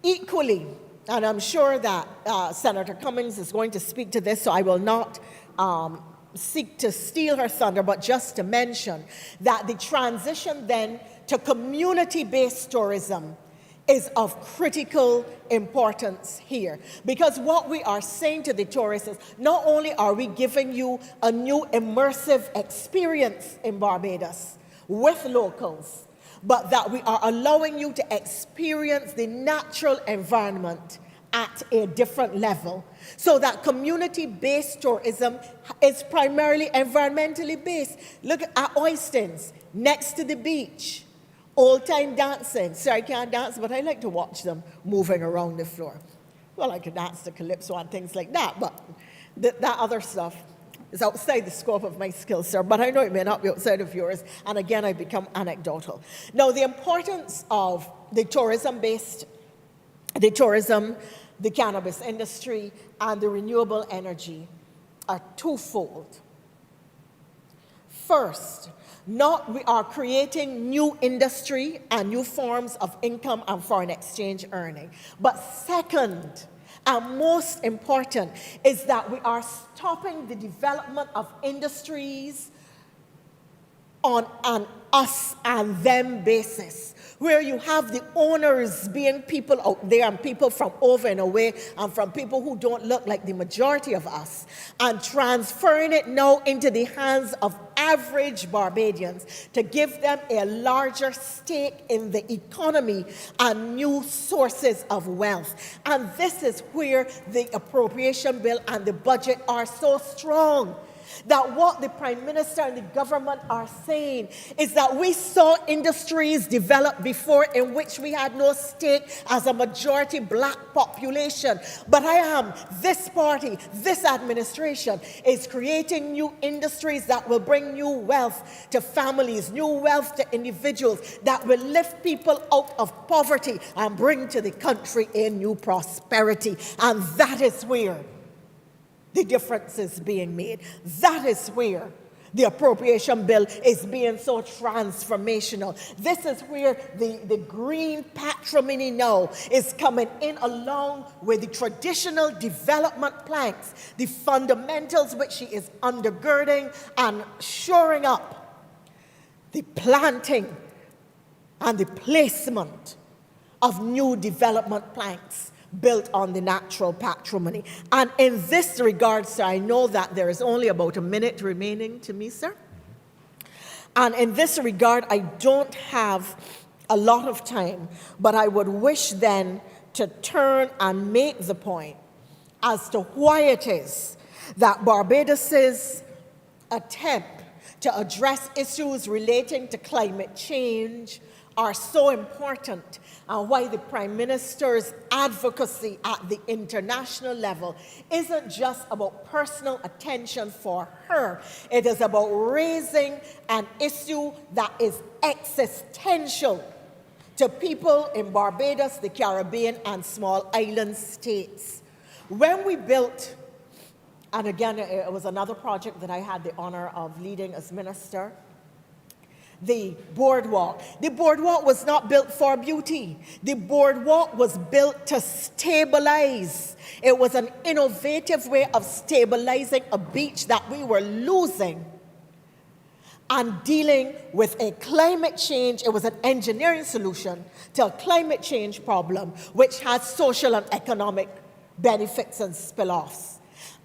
Equally, and I'm sure that Senator Cummings is going to speak to this, so I will not seek to steal her thunder, but just to mention that the transition then to community-based tourism is of critical importance here. Because what we are saying to the tourists is, not only are we giving you a new immersive experience in Barbados with locals, but that we are allowing you to experience the natural environment at a different level. So that community-based tourism is primarily environmentally based. Look at Oystins, next to the beach. Old-time dancing. So I can't dance, but I like to watch them moving around the floor. Well, I can dance to calypso and things like that, but that other stuff is outside the scope of my skills, sir, but I know it may not be outside of yours, and again, I become anecdotal. Now, the importance of the cannabis industry, and the renewable energy are twofold. First, we are creating new industry and new forms of income and foreign exchange earning. But second, and most important, is that we are stopping the development of industries on an us and them basis, where you have the owners being people out there and people from over and away and from people who don't look like the majority of us, and transferring it now into the hands of average Barbadians to give them a larger stake in the economy and new sources of wealth. And this is where the appropriation bill and the budget are so strong. That what the Prime Minister and the government are saying is that we saw industries develop before in which we had no stake as a majority black population. But this party, this administration is creating new industries that will bring new wealth to families, new wealth to individuals, that will lift people out of poverty and bring to the country a new prosperity. And that is where the difference is being made. That is where the appropriation bill is being so transformational. This is where the green patrimony now is coming in along with the traditional development planks, the fundamentals which she is undergirding and shoring up, the planting and the placement of new development planks built on the natural patrimony. And in this regard, sir, I know that there is only about a minute remaining to me, sir. And in this regard, I don't have a lot of time, but I would wish then to turn and make the point as to why it is that Barbados's attempt to address issues relating to climate change are so important, and why the Prime Minister's advocacy at the international level isn't just about personal attention for her. It is about raising an issue that is existential to people in Barbados, the Caribbean, and small island states. When we built, and again, it was another project that I had the honor of leading as minister, the boardwalk. The boardwalk was not built for beauty. The boardwalk was built to stabilize. It was an innovative way of stabilizing a beach that we were losing and dealing with a climate change. It was an engineering solution to a climate change problem, which has social and economic benefits and spill-offs.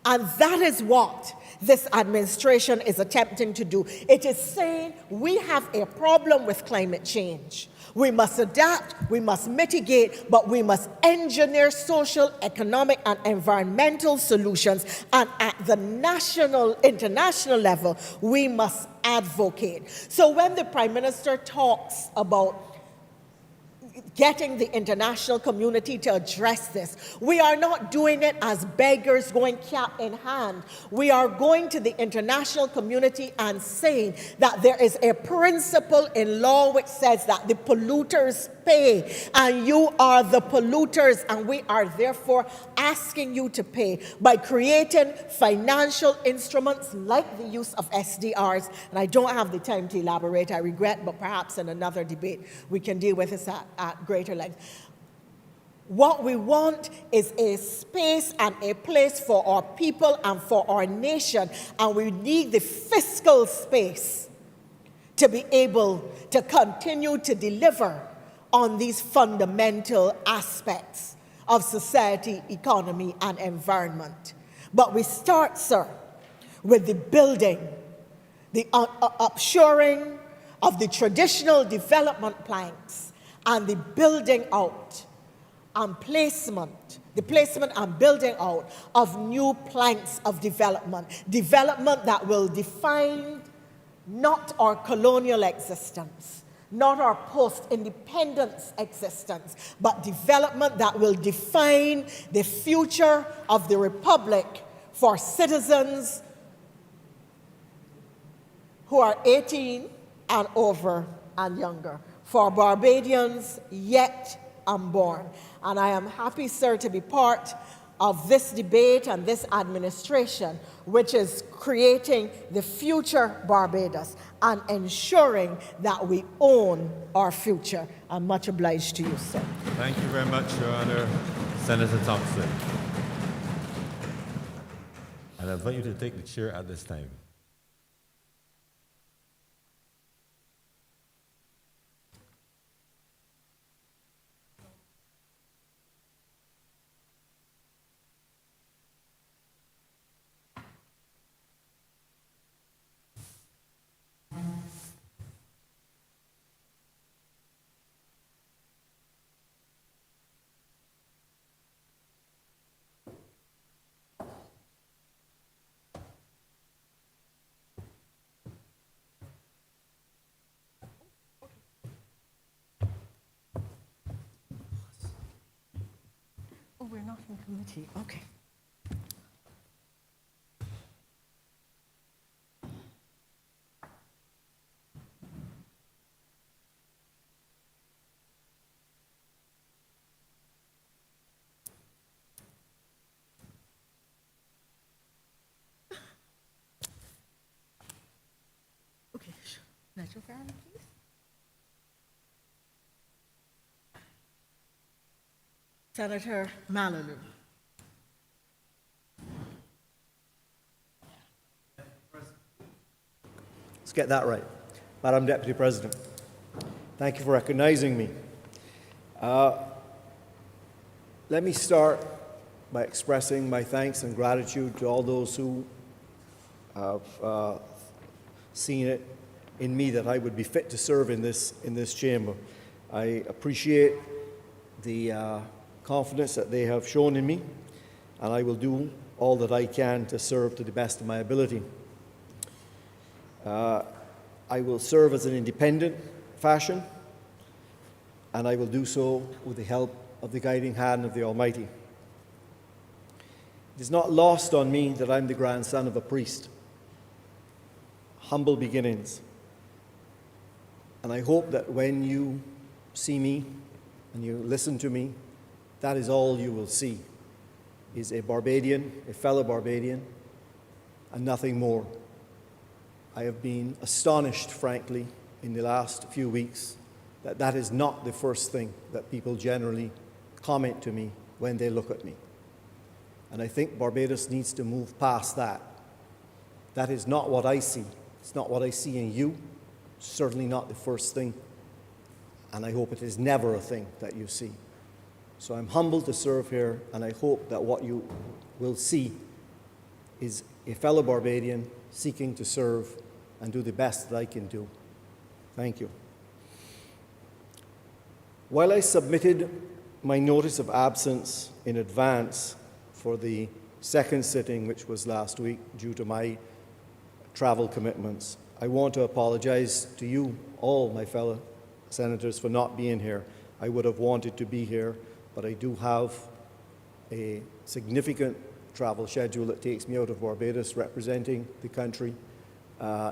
And that is what this administration is attempting to do. It is saying we have a problem with climate change. We must adapt, we must mitigate, but we must engineer social, economic, and environmental solutions. And at the national, international level, we must advocate. So when the Prime Minister talks about getting the international community to address this, we are not doing it as beggars going cap in hand. We are going to the international community and saying that there is a principle in law which says that the polluters pay, and you are the polluters, and we are therefore asking you to pay by creating financial instruments like the use of SDRs. And I don't have the time to elaborate, I regret, but perhaps in another debate we can deal with this at greater length. What we want is a space and a place for our people and for our nation, and we need the fiscal space to be able to continue to deliver on these fundamental aspects of society, economy, and environment. But we start, sir, with the building, the upshoring of the traditional development planks and the building out and placement, the placement and building out of new planks of development, development that will define not our colonial existence, not our post-independence existence, but development that will define the future of the Republic for citizens who are 18 and over and younger, for Barbadians yet unborn. And I am happy, sir, to be part of this debate and this administration, which is creating the future Barbados and ensuring that we own our future. I'm much obliged to you, sir. Thank you very much, Your Honor, Senator Thompson. And I invite you to take the chair at this time. Oh, we're not in committee. Okay. Okay, Nigel Farron, please. Senator Maloney. Let's get that right. Madam Deputy President, thank you for recognizing me. Let me start by expressing my thanks and gratitude to all those who have seen it in me that I would be fit to serve in this chamber. I appreciate the confidence that they have shown in me, and I will do all that I can to serve to the best of my ability. I will serve as an independent fashion, and I will do so with the help of the guiding hand of the Almighty. It is not lost on me that I'm the grandson of a priest. Humble beginnings. And I hope that when you see me and you listen to me, that is all you will see, is a Barbadian, a fellow Barbadian, and nothing more. I have been astonished, frankly, in the last few weeks that that is not the first thing that people generally comment to me when they look at me. And I think Barbados needs to move past that. That is not what I see. It's not what I see in you. Certainly not the first thing. And I hope it is never a thing that you see. So I'm humbled to serve here, and I hope that what you will see is a fellow Barbadian seeking to serve and do the best that I can do. Thank you. While I submitted my notice of absence in advance for the second sitting, which was last week, due to my travel commitments, I want to apologize to you, all my fellow senators, for not being here. I would have wanted to be here, but I do have a significant travel schedule that takes me out of Barbados, representing the country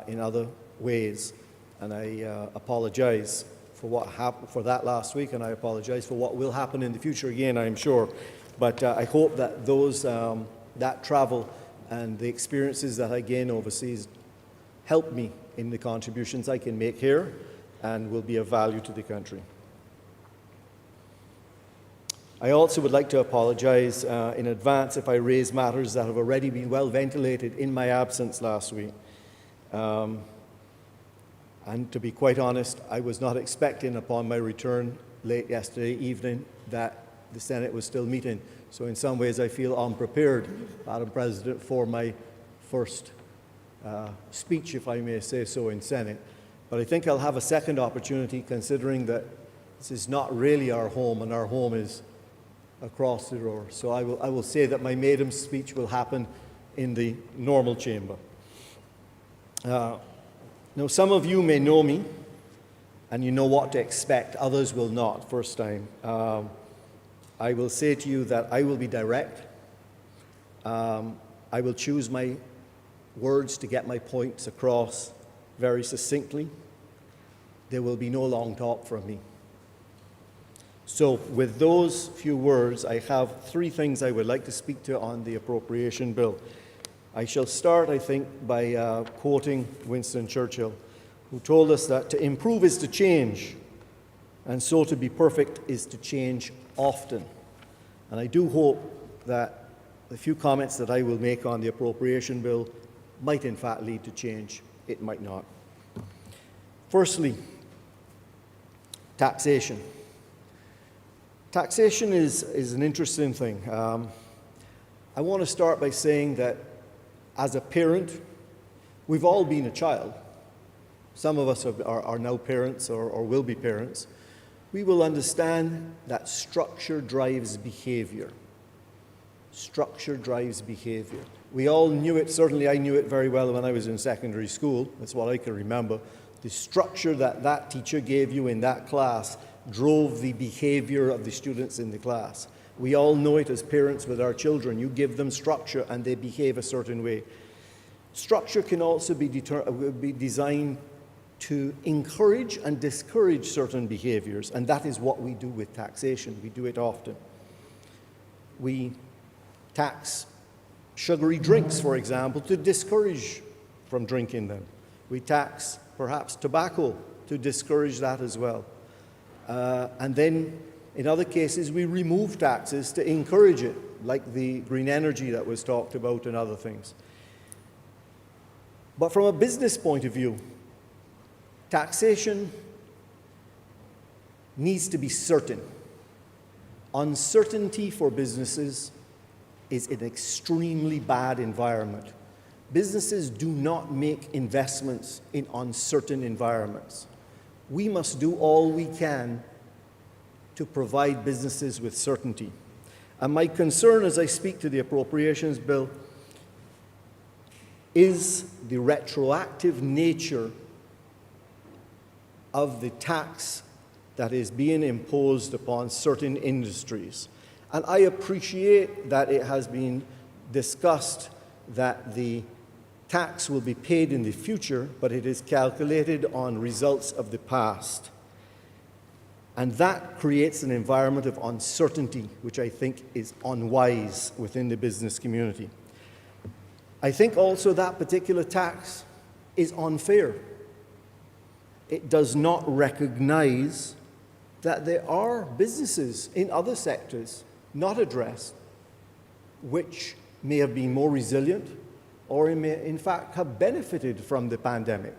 in other ways. And I apologize for what happened for that last week, and I apologize for what will happen in the future again, I'm sure. But I hope that that travel and the experiences that I gain overseas help me in the contributions I can make here and will be of value to the country. I also would like to apologize in advance if I raise matters that have already been well ventilated in my absence last week. And to be quite honest, I was not expecting upon my return late yesterday evening that the Senate was still meeting. So in some ways I feel unprepared, Madam President, for my first speech, if I may say so, in Senate. But I think I'll have a second opportunity, considering that this is not really our home, and our home is across the road. So I will say that my maiden speech will happen in the normal chamber. Now, some of you may know me, and you know what to expect. Others will not, first time. I will say to you that I will be direct. I will choose my words to get my points across very succinctly. There will be no long talk from me. So with those few words, I have three things I would like to speak to on the appropriation bill. I shall start, I think, by quoting Winston Churchill, who told us that to improve is to change, and so to be perfect is to change often. And I do hope that the few comments that I will make on the appropriation bill might in fact lead to change. It might not. Firstly, taxation. Taxation is an interesting thing. I want to start by saying that as a parent, we've all been a child. Some of us are now parents or will be parents. We will understand that structure drives behavior. Structure drives behavior. We all knew it. Certainly I knew it very well when I was in secondary school. That's what I can remember. The structure that teacher gave you in that class drove the behavior of the students in the class. We all know it as parents with our children. You give them structure and they behave a certain way. Structure can also be designed to encourage and discourage certain behaviors, and that is what we do with taxation. We do it often. We tax sugary drinks, for example, to discourage from drinking them. We tax perhaps tobacco to discourage that as well. And then in other cases, we remove taxes to encourage it, like the green energy that was talked about and other things. But from a business point of view, taxation needs to be certain. Uncertainty for businesses is an extremely bad environment. Businesses do not make investments in uncertain environments. We must do all we can to provide businesses with certainty. And my concern as I speak to the appropriations bill is the retroactive nature of the tax that is being imposed upon certain industries. And I appreciate that it has been discussed that the tax will be paid in the future, but it is calculated on results of the past. And that creates an environment of uncertainty, which I think is unwise within the business community. I think also that particular tax is unfair. It does not recognize that there are businesses in other sectors not addressed, which may have been more resilient or may in fact have benefited from the pandemic.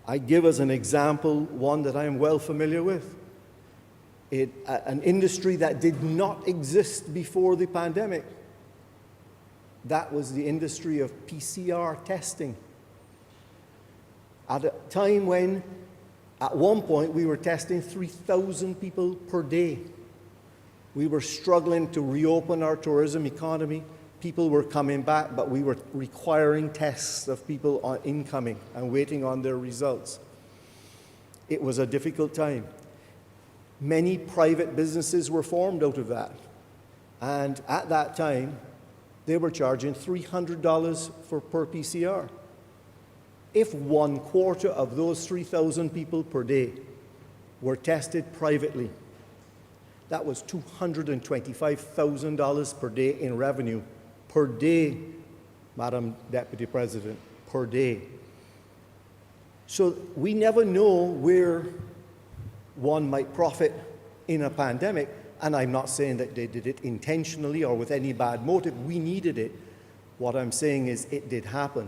I give as an example one that I am well familiar with. An industry that did not exist before the pandemic. That was the industry of PCR testing. At a time when, at one point, we were testing 3,000 people per day. We were struggling to reopen our tourism economy. People were coming back, but we were requiring tests of people incoming and waiting on their results. It was a difficult time. Many private businesses were formed out of that. And at that time, they were charging $300 per PCR. If 1/4 of those 3,000 people per day were tested privately, that was $225,000 per day in revenue. Per day, Madam Deputy President, per day. So we never know where one might profit in a pandemic, and I'm not saying that they did it intentionally or with any bad motive. We needed it. What I'm saying is it did happen.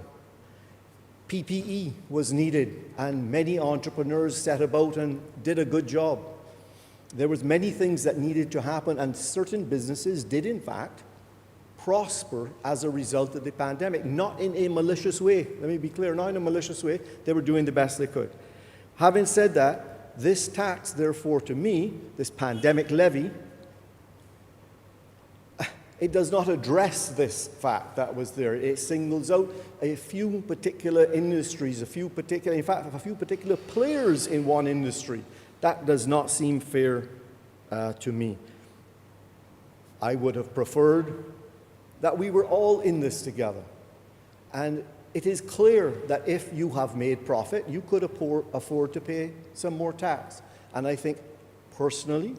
PPE was needed, and many entrepreneurs set about and did a good job. There was many things that needed to happen, and certain businesses did, in fact, prosper as a result of the pandemic, not in a malicious way. Let me be clear, not in a malicious way. They were doing the best they could. Having said that, this tax, therefore, to me, this pandemic levy, it does not address this fact that was there. It singles out a few particular industries, a few particular players in one industry. That does not seem fair to me. I would have preferred that we were all in this together. And it is clear that if you have made profit, you could afford to pay some more tax. And I think, personally,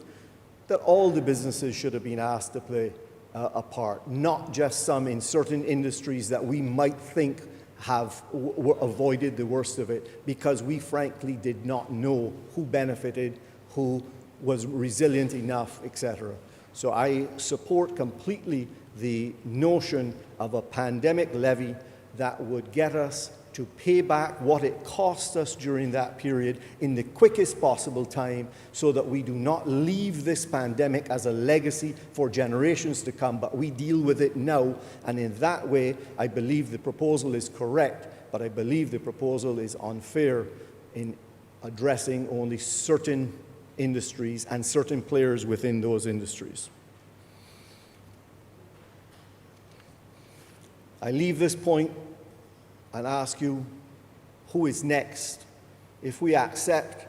that all the businesses should have been asked to play a part, not just some in certain industries that we might think have avoided the worst of it, because we frankly did not know who benefited, who was resilient enough, etc. So I support completely the notion of a pandemic levy that would get us to pay back what it cost us during that period in the quickest possible time, so that we do not leave this pandemic as a legacy for generations to come, but we deal with it now. And in that way, I believe the proposal is correct, but I believe the proposal is unfair in addressing only certain industries and certain players within those industries. I leave this point and ask you, who is next? If we accept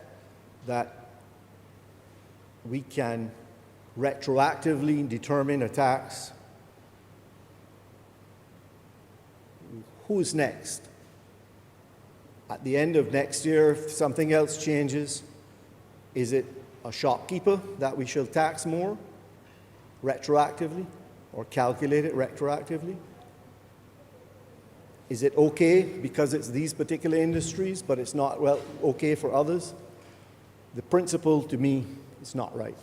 that we can retroactively determine a tax, who's next? At the end of next year, if something else changes, is it a shopkeeper that we shall tax more retroactively or calculate it retroactively? Is it okay because it's these particular industries, but it's not, well, okay for others? The principle, to me, is not right.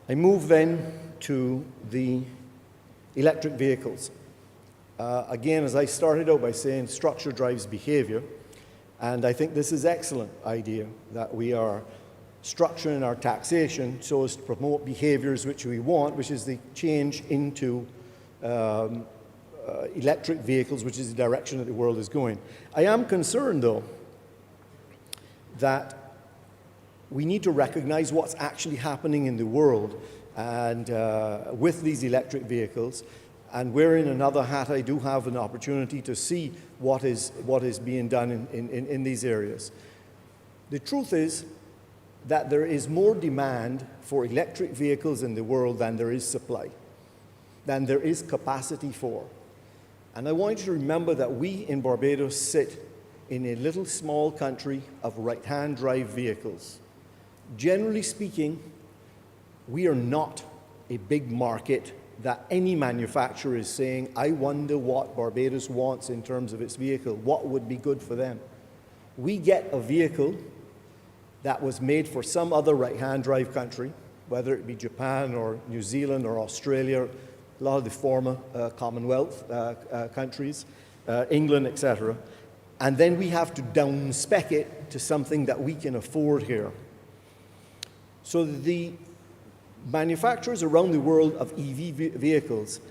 I move then to the electric vehicles. Again, as I started out by saying, structure drives behavior, and I think this is an excellent idea that we are structuring our taxation so as to promote behaviors which we want, which is the change into electric vehicles, which is the direction that the world is going. I am concerned, though, that we need to recognize what's actually happening in the world and with these electric vehicles. And wearing another hat, I do have an opportunity to see what is being done in these areas. The truth is that there is more demand for electric vehicles in the world than there is supply, than there is capacity for. And I want you to remember that we in Barbados sit in a little small country of right-hand drive vehicles. Generally speaking, we are not a big market that any manufacturer is saying, I wonder what Barbados wants in terms of its vehicle, what would be good for them. We get a vehicle that was made for some other right-hand drive country, whether it be Japan or New Zealand or Australia, a lot of the former Commonwealth countries, England, etc. And then we have to down-spec it to something that we can afford here. So the manufacturers around the world of EV vehicles,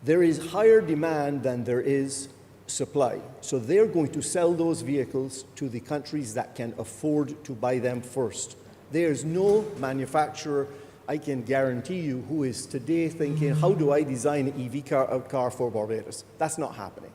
there is higher demand than there is supply. So they're going to sell those vehicles to the countries that can afford to buy them first. There's no manufacturer, I can guarantee you, who is today thinking, how do I design an EV car for Barbados? That's not happening.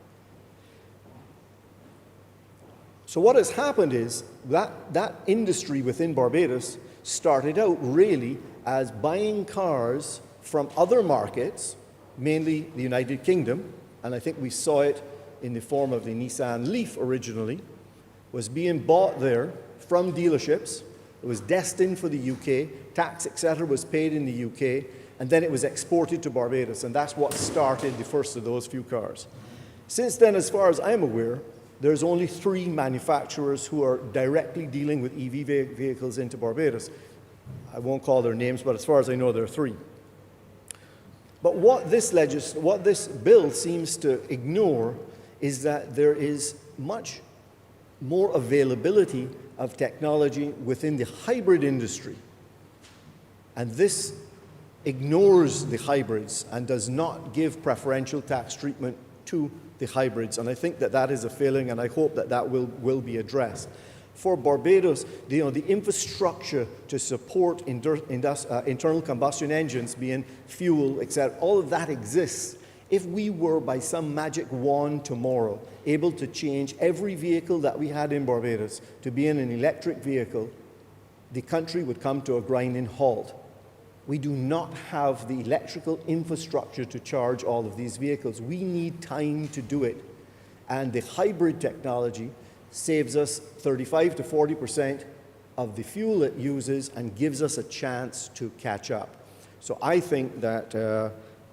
So what has happened is that industry within Barbados started out really as buying cars from other markets, mainly the United Kingdom, and I think we saw it in the form of the Nissan Leaf originally, was being bought there from dealerships. It was destined for the UK, tax, etc., was paid in the UK, and then it was exported to Barbados, and that's what started the first of those few cars. Since then, as far as I'm aware, there's only 3 manufacturers who are directly dealing with EV vehicles into Barbados. I won't call their names, but as far as I know, there are 3. But what this bill seems to ignore is that there is much more availability of technology within the hybrid industry. And this ignores the hybrids and does not give preferential tax treatment to the hybrids. And I think that that is a failing, and I hope that that will be addressed. For Barbados, the infrastructure to support internal combustion engines, being fuel, etc., all of that exists. If we were, by some magic wand tomorrow, able to change every vehicle that we had in Barbados to be in an electric vehicle, the country would come to a grinding halt. We do not have the electrical infrastructure to charge all of these vehicles. We need time to do it. And the hybrid technology saves us 35 to 40% of the fuel it uses and gives us a chance to catch up. So I think that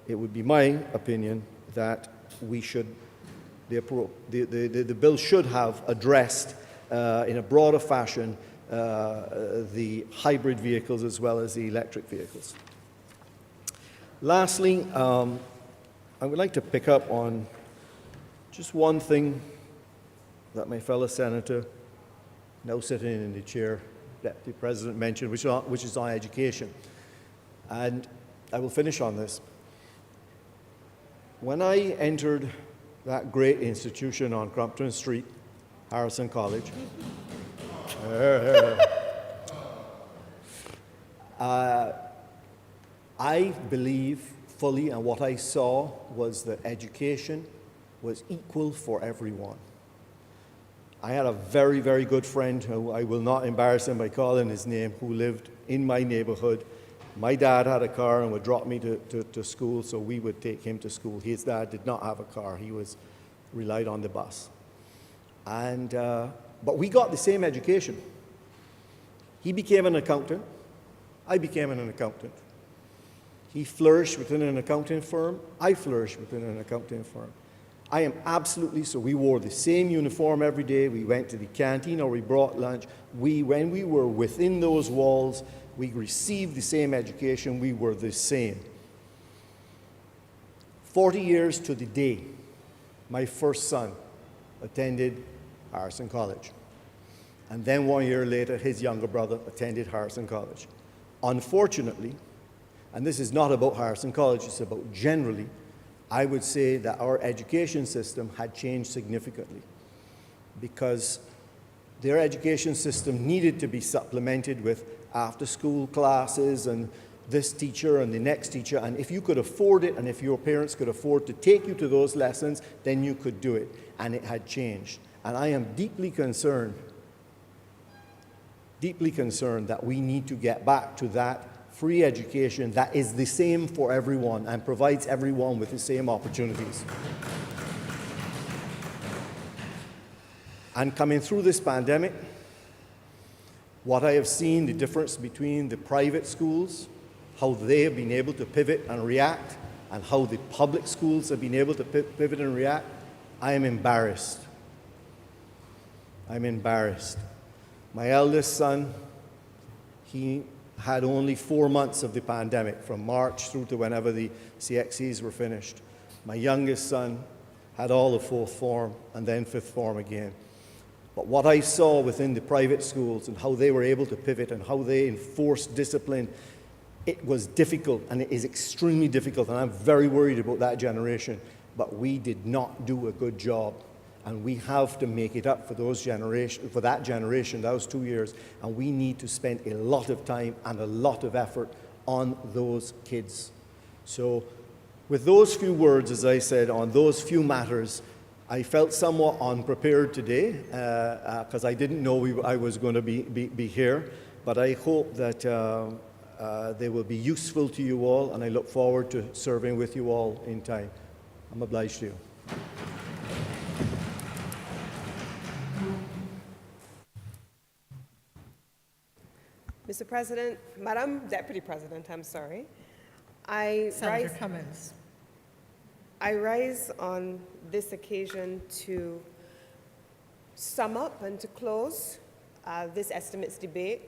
it would be my opinion that we should, the bill should have addressed in a broader fashion the hybrid vehicles as well as the electric vehicles. Lastly, I would like to pick up on just one thing that my fellow senator, now sitting in the chair, Deputy President, mentioned, which is on education. And I will finish on this. When I entered that great institution on Crumpton Street, Harrison College, I believe fully, and what I saw was that education was equal for everyone. I had a very, very good friend, who I will not embarrass him by calling his name, who lived in my neighborhood. My dad had a car and would drop me to school, so we would take him to school. His dad did not have a car. He relied on the bus. But we got the same education. He became an accountant. I became an accountant. He flourished within an accounting firm. I flourished within an accounting firm. I am absolutely, so we wore the same uniform every day. We went to the canteen or we brought lunch. When we were within those walls, we received the same education. We were the same. 40 years to the day, my first son attended Harrison College. And then 1 year later, his younger brother attended Harrison College. Unfortunately, and this is not about Harrison College, it's about generally, I would say that our education system had changed significantly because their education system needed to be supplemented with after-school classes and this teacher and the next teacher. And if you could afford it and if your parents could afford to take you to those lessons, then you could do it. And it had changed. And I am deeply concerned deeply concerned that we need to get back to that free education that is the same for everyone and provides everyone with the same opportunities. And coming through this pandemic, what I have seen, the difference between the private schools, how they have been able to pivot and react, and how the public schools have been able to pivot and react, I am embarrassed. I'm embarrassed. My eldest son, he had only 4 months of the pandemic, from March through to whenever the CXCs were finished. My youngest son had all of fourth form and then fifth form again. But what I saw within the private schools and how they were able to pivot and how they enforced discipline, it was difficult, and it is extremely difficult, and I'm very worried about that generation. But we did not do a good job, and we have to make it up for that generation, those 2 years, and we need to spend a lot of time and a lot of effort on those kids. So with those few words, as I said, on those few matters, I felt somewhat unprepared today because I didn't know I was going to be here, but I hope that they will be useful to you all, and I look forward to serving with you all in time. I'm obliged to you. Mr. President, Madam Deputy President, I'm sorry. Senator Cummins. I rise on this occasion to sum up and to close this estimates debate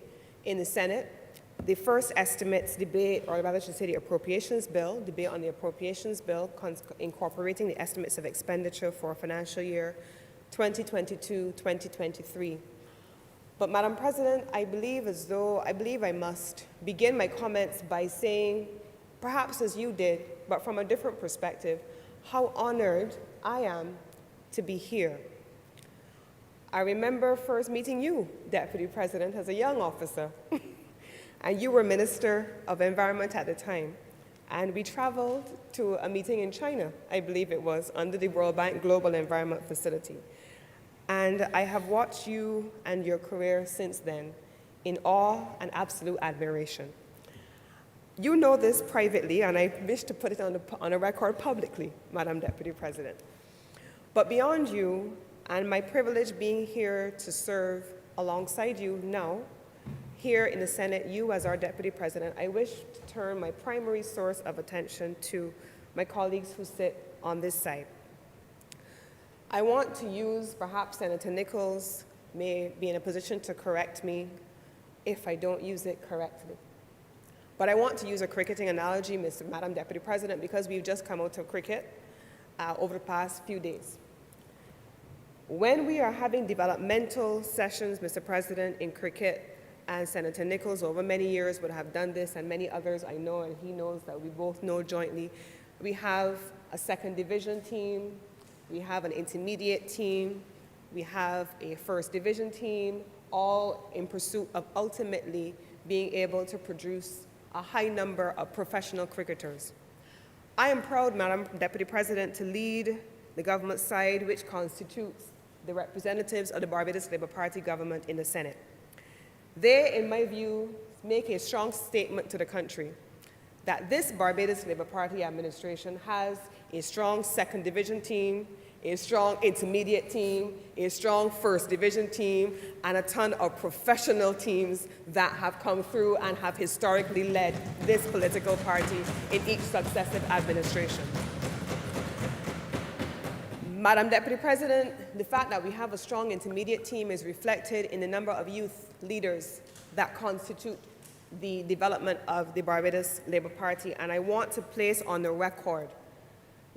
in the Senate. The first estimates debate, or rather I should say the appropriations bill, debate on the appropriations bill incorporating the estimates of expenditure for financial year 2022-2023. But Madam President, I believe I must begin my comments by saying, perhaps as you did, but from a different perspective, how honored I am to be here. I remember first meeting you, Deputy President, as a young officer, and you were Minister of Environment at the time. And we traveled to a meeting in China, I believe it was, under the World Bank Global Environment Facility. And I have watched you and your career since then in awe and absolute admiration. You know this privately, and I wish to put it on a record publicly, Madam Deputy President. But beyond you, and my privilege being here to serve alongside you now, here in the Senate, you as our Deputy President, I wish to turn my primary source of attention to my colleagues who sit on this side. I want to use, perhaps Senator Nichols may be in a position to correct me if I don't use it correctly. But I want to use a cricketing analogy, Madam Deputy President, because we've just come out of cricket over the past few days. When we are having developmental sessions, Mr. President, in cricket, and Senator Nichols over many years would have done this, and many others I know, and he knows that we both know jointly, we have a second division team, we have an intermediate team, we have a first division team, all in pursuit of ultimately being able to produce a high number of professional cricketers. I am proud, Madam Deputy President, to lead the government side, which constitutes the representatives of the Barbados Labour Party government in the Senate. They, in my view, make a strong statement to the country that this Barbados Labour Party administration has a strong second division team, a strong intermediate team, a strong first division team, and a ton of professional teams that have come through and have historically led this political party in each successive administration. Madam Deputy President, the fact that we have a strong intermediate team is reflected in the number of youth leaders that constitute the development of the Barbados Labour Party, and I want to place on the record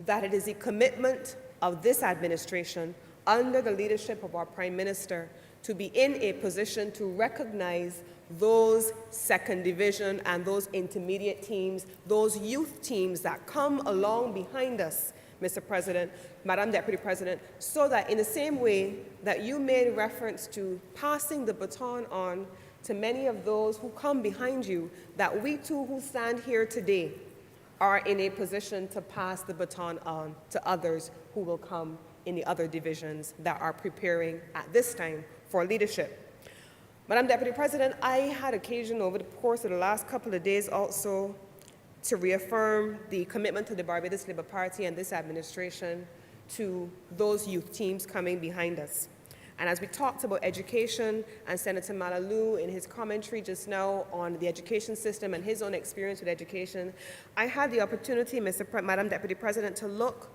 that it is a commitment of this administration, under the leadership of our Prime Minister, to be in a position to recognize those second division and those intermediate teams, those youth teams that come along behind us, Mr. President, Madam Deputy President, so that in the same way that you made reference to passing the baton on to many of those who come behind you, that we too who stand here today are in a position to pass the baton on to others who will come in the other divisions that are preparing at this time for leadership. Madam Deputy President, I had occasion over the course of the last couple of days also to reaffirm the commitment to the Barbados Labour Party and this administration to those youth teams coming behind us. And as we talked about education, and Senator Malalu in his commentary just now on the education system and his own experience with education, I had the opportunity, Madam Deputy President, to look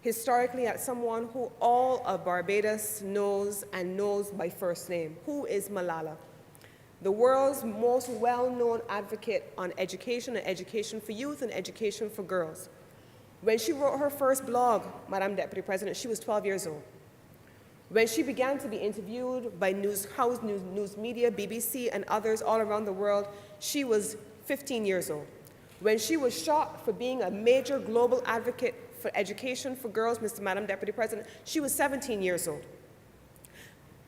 historically at someone who all of Barbados knows and knows by first name. Who is Malala? The world's most well-known advocate on education and education for youth and education for girls. When she wrote her first blog, Madam Deputy President, she was 12 years old. When she began to be interviewed by news media, BBC, and others all around the world, she was 15 years old. When she was shot for being a major global advocate for education for girls, Madam Deputy President, she was 17 years old.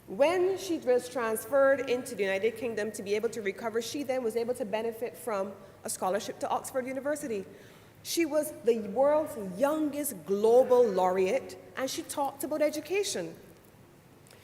When she was transferred into the United Kingdom to be able to recover, she then was able to benefit from a scholarship to Oxford University. She was the world's youngest global laureate, and she talked about education.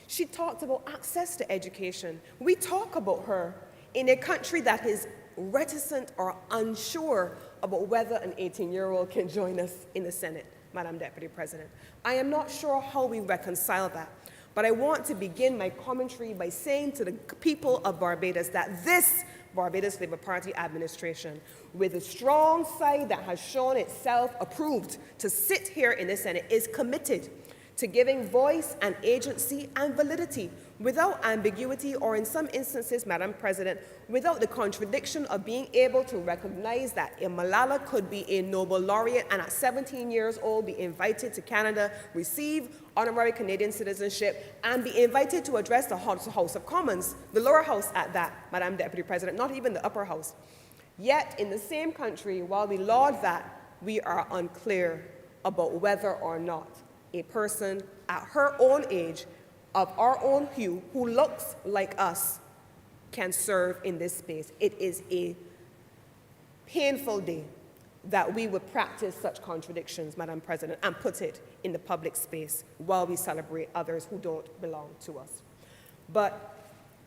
She talked about access to education. We talk about her in a country that is reticent or unsure about whether an 18-year-old can join us in the Senate, Madam Deputy President. I am not sure how we reconcile that, but I want to begin my commentary by saying to the people of Barbados that this Barbados Labour Party administration, with a strong side that has shown itself approved to sit here in the Senate, is committed to giving voice and agency and validity without ambiguity, or in some instances, Madam President, without the contradiction of being able to recognize that Malala could be a Nobel laureate and at 17 years old be invited to Canada, receive honorary Canadian citizenship, and be invited to address the House of Commons, the lower house at that, Madam Deputy President, not even the upper house. Yet, in the same country, while we laud that, we are unclear about whether or not a person at her own age, of our own hue, who looks like us, can serve in this space. It is a painful day that we would practice such contradictions, Madam President, and put it in the public space while we celebrate others who don't belong to us. But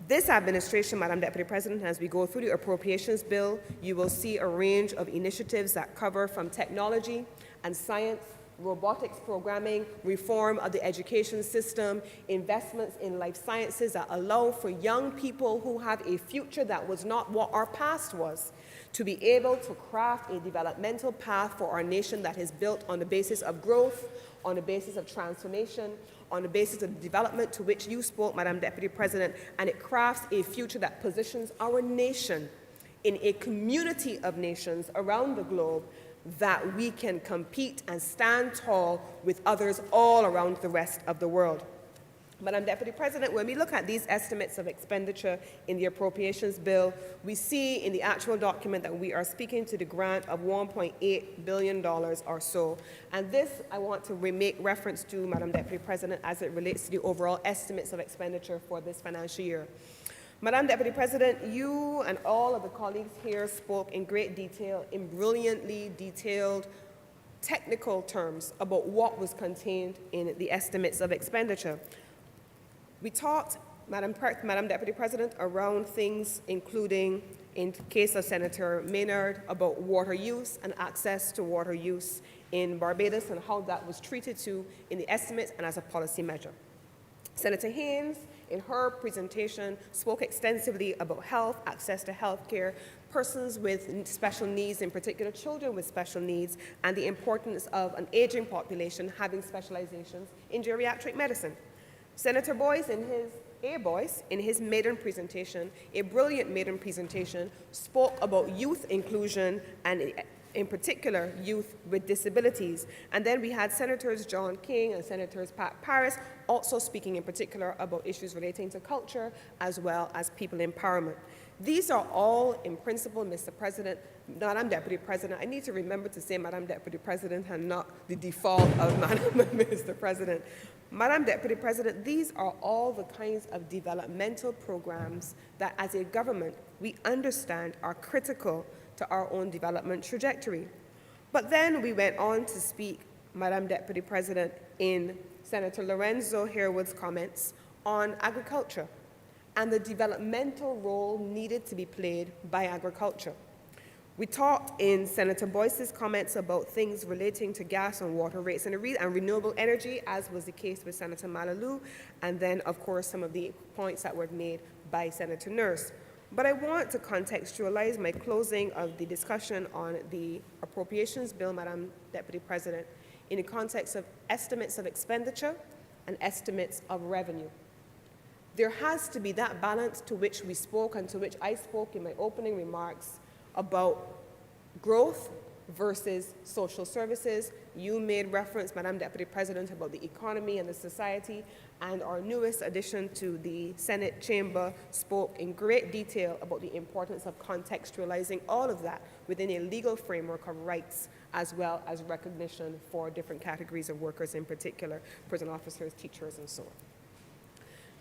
this administration, Madam Deputy President, as we go through the appropriations bill, you will see a range of initiatives that cover from technology and science, robotics programming, reform of the education system, investments in life sciences that allow for young people who have a future that was not what our past was, to be able to craft a developmental path for our nation that is built on the basis of growth, on the basis of transformation, on the basis of development to which you spoke, Madam Deputy President, and it crafts a future that positions our nation in a community of nations around the globe that we can compete and stand tall with others all around the rest of the world. Madam Deputy President, when we look at these estimates of expenditure in the appropriations bill, we see in the actual document that we are speaking to the grant of $1.8 billion or so. And this I want to make reference to, Madam Deputy President, as it relates to the overall estimates of expenditure for this financial year. Madam Deputy President, you and all of the colleagues here spoke in great detail, in brilliantly detailed technical terms about what was contained in the estimates of expenditure. We talked, Madam Deputy President, around things including, in the case of Senator Maynard, about water use and access to water use in Barbados and how that was treated to in the estimates and as a policy measure. Senator Haynes, in her presentation, spoke extensively about health, access to health care, persons with special needs, in particular children with special needs, and the importance of an aging population having specializations in geriatric medicine. Senator Boyce, in his maiden presentation, a brilliant maiden presentation, spoke about youth inclusion and in particular youth with disabilities. And then we had Senators John King and Senators Pat Paris also speaking in particular about issues relating to culture as well as people empowerment. These are all in principle, Mr. President, Madam Deputy President. I need to remember to say Madam Deputy President and not the default of Madam Mr. President. Madam Deputy President, these are all the kinds of developmental programs that as a government we understand are critical to our own development trajectory. But then we went on to speak, Madam Deputy President, in Senator Lorenzo Harewood's comments on agriculture and the developmental role needed to be played by agriculture. We talked in Senator Boyce's comments about things relating to gas and water rates and renewable energy, as was the case with Senator Malalou, and then, of course, some of the points that were made by Senator Nurse. But I want to contextualize my closing of the discussion on the appropriations bill, Madam Deputy President, in the context of estimates of expenditure and estimates of revenue. There has to be that balance to which we spoke and to which I spoke in my opening remarks about growth versus social services. You made reference, Madam Deputy President, about the economy and the society, and our newest addition to the Senate chamber spoke in great detail about the importance of contextualizing all of that within a legal framework of rights, as well as recognition for different categories of workers, in particular prison officers, teachers, and so on.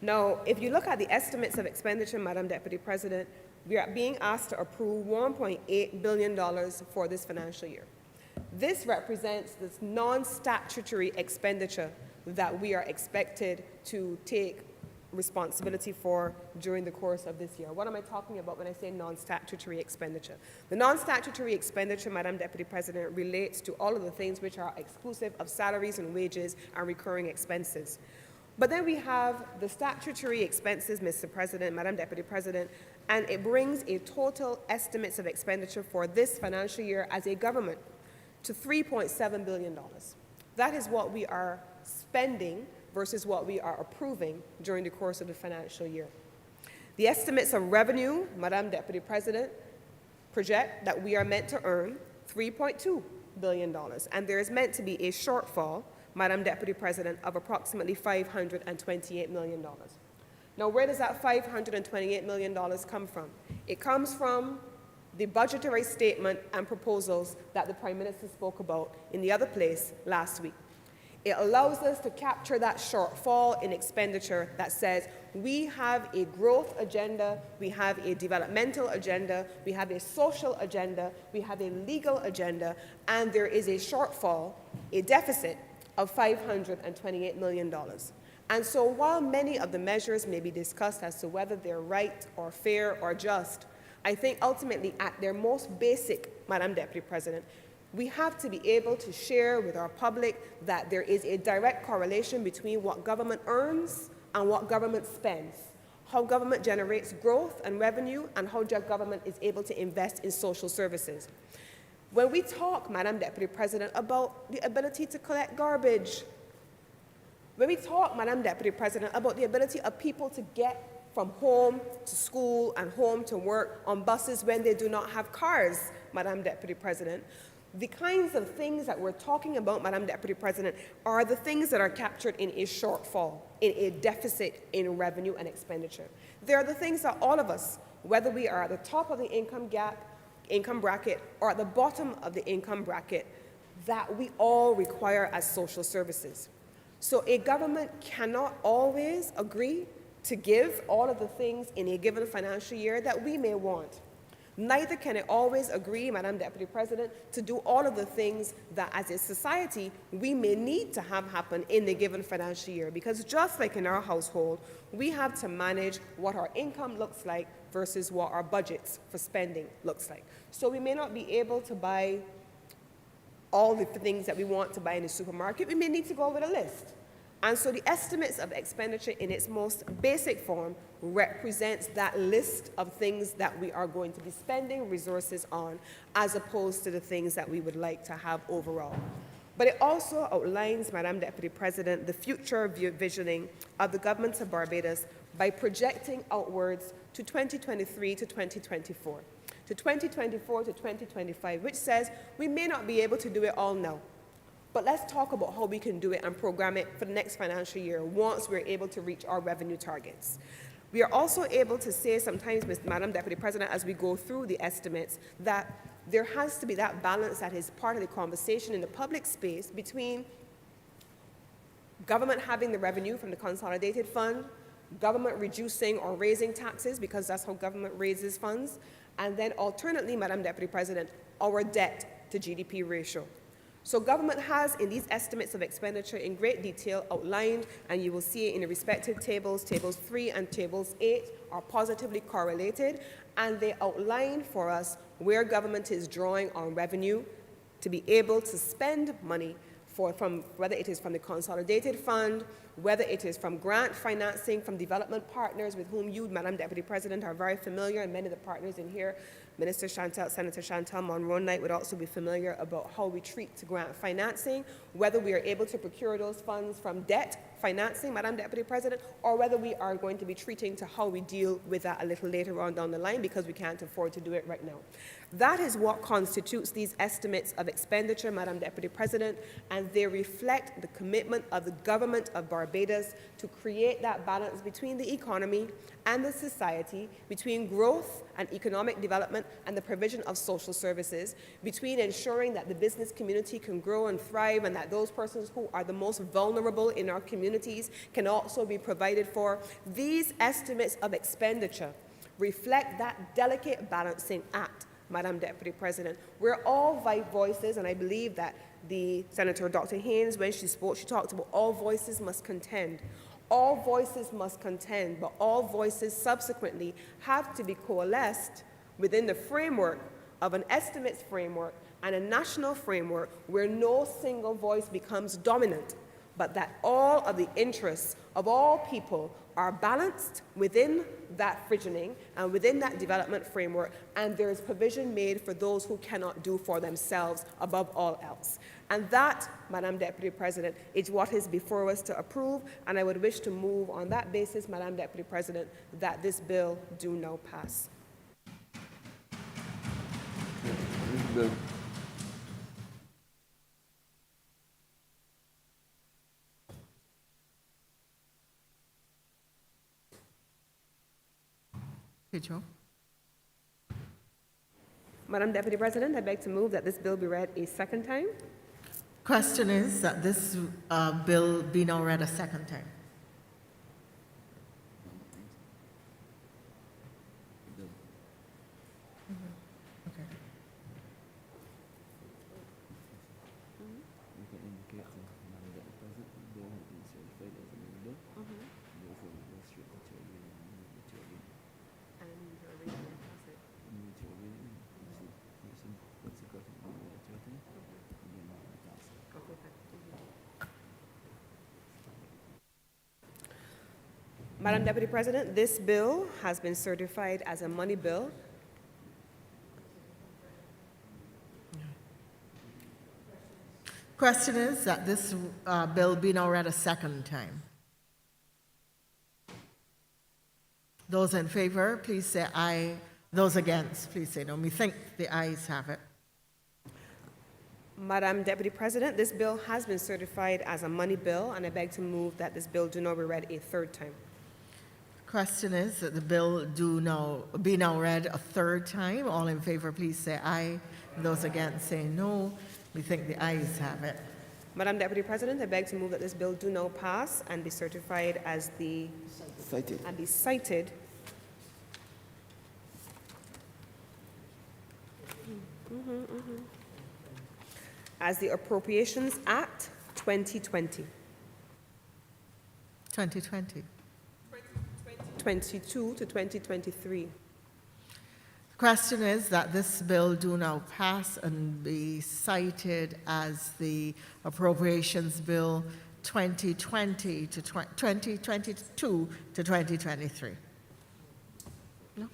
Now, if you look at the estimates of expenditure, Madam Deputy President, we are being asked to approve $1.8 billion for this financial year. This represents this non-statutory expenditure that we are expected to take responsibility for during the course of this year. What am I talking about when I say non-statutory expenditure? The non-statutory expenditure, Madam Deputy President, relates to all of the things which are exclusive of salaries and wages and recurring expenses. But then we have the statutory expenses, Mr. President, Madam Deputy President, and it brings a total estimates of expenditure for this financial year as a government to $3.7 billion. That is what we are spending versus what we are approving during the course of the financial year. The estimates of revenue, Madam Deputy President, project that we are meant to earn $3.2 billion, and there is meant to be a shortfall, Madam Deputy President, of approximately $528 million. Now, where does that $528 million come from? It comes from the budgetary statement and proposals that the Prime Minister spoke about in the other place last week. It allows us to capture that shortfall in expenditure that says we have a growth agenda, we have a developmental agenda, we have a social agenda, we have a legal agenda, and there is a shortfall, a deficit of $528 million. And so while many of the measures may be discussed as to whether they're right or fair or just, I think ultimately at their most basic, Madam Deputy President, we have to be able to share with our public that there is a direct correlation between what government earns and what government spends, how government generates growth and revenue, and how government is able to invest in social services. When we talk, Madam Deputy President, about the ability to collect garbage, when we talk, Madam Deputy President, about the ability of people to get from home to school and home to work on buses when they do not have cars, Madam Deputy President, the kinds of things that we're talking about, Madam Deputy President, are the things that are captured in a shortfall, in a deficit in revenue and expenditure. They are the things that all of us, whether we are at the top of the income bracket, or at the bottom of the income bracket, that we all require as social services. So a government cannot always agree to give all of the things in a given financial year that we may want. Neither can it always agree, Madam Deputy President, to do all of the things that as a society we may need to have happen in the given financial year. Because just like in our household, we have to manage what our income looks like versus what our budgets for spending looks like. So we may not be able to buy all the things that we want to buy in the supermarket. We may need to go with a list. And so the estimates of expenditure in its most basic form represents that list of things that we are going to be spending resources on, as opposed to the things that we would like to have overall. But it also outlines, Madam Deputy President, the future visioning of the government of Barbados by projecting outwards to 2023 to 2024, to 2024 to 2025, which says we may not be able to do it all now. But let's talk about how we can do it and program it for the next financial year once we're able to reach our revenue targets. We are also able to say sometimes, Madam Deputy President, as we go through the estimates, that there has to be that balance that is part of the conversation in the public space between government having the revenue from the consolidated fund, government reducing or raising taxes, because that's how government raises funds, and then alternately, Madam Deputy President, our debt to GDP ratio. So government has, in these estimates of expenditure in great detail, outlined, and you will see it in the respective tables, tables 3 and tables 8 are positively correlated, and they outline for us where government is drawing on revenue to be able to spend money from whether it is from the consolidated fund, whether it is from grant financing from development partners with whom you, Madam Deputy President, are very familiar, and many of the partners in here, Senator Chantal Monroe-Knight would also be familiar about how we treat grant financing, whether we are able to procure those funds from debt financing, Madam Deputy President, or whether we are going to be treating to how we deal with that a little later on down the line because we can't afford to do it right now. That is what constitutes these estimates of expenditure, Madam Deputy President, and they reflect the commitment of the government of Barbados to create that balance between the economy and the society, between growth and economic development and the provision of social services, between ensuring that the business community can grow and thrive and that those persons who are the most vulnerable in our communities can also be provided for. These estimates of expenditure reflect that delicate balancing act, Madam Deputy President. We're all voices, and I believe that the Senator Dr. Haynes, when she spoke, she talked about all voices must contend. All voices must contend, but all voices subsequently have to be coalesced within the framework of an estimates framework and a national framework where no single voice becomes dominant, but that all of the interests of all people are balanced within that frightening and within that development framework, and there is provision made for those who cannot do for themselves above all else. And that, Madam Deputy President, is what is before us to approve, and I would wish to move on that basis, Madam Deputy President, that this bill do now pass. Joe. Madam Deputy President, I beg to move that this bill be read a second time. Question is that this bill be now read a second time. Okay. Madam Deputy President, this bill has been certified as a money bill. Question is that this bill be now read a second time. Those in favor, please say aye. Those against, please say no. We think the ayes have it. Madam Deputy President, this bill has been certified as a money bill, and I beg to move that this bill do not be read a third time. Question is that the bill be now read a third time. All in favor, please say aye. Those against, say no. We think the ayes have it. Madam Deputy President, I beg to move that this bill do now pass and be certified as the Cited. and be cited as the Appropriations Act 2020. 2020. 22 to 2023. The question is that this bill do now pass and be cited as the Appropriations Bill 2020 to 2022 to 2023. No?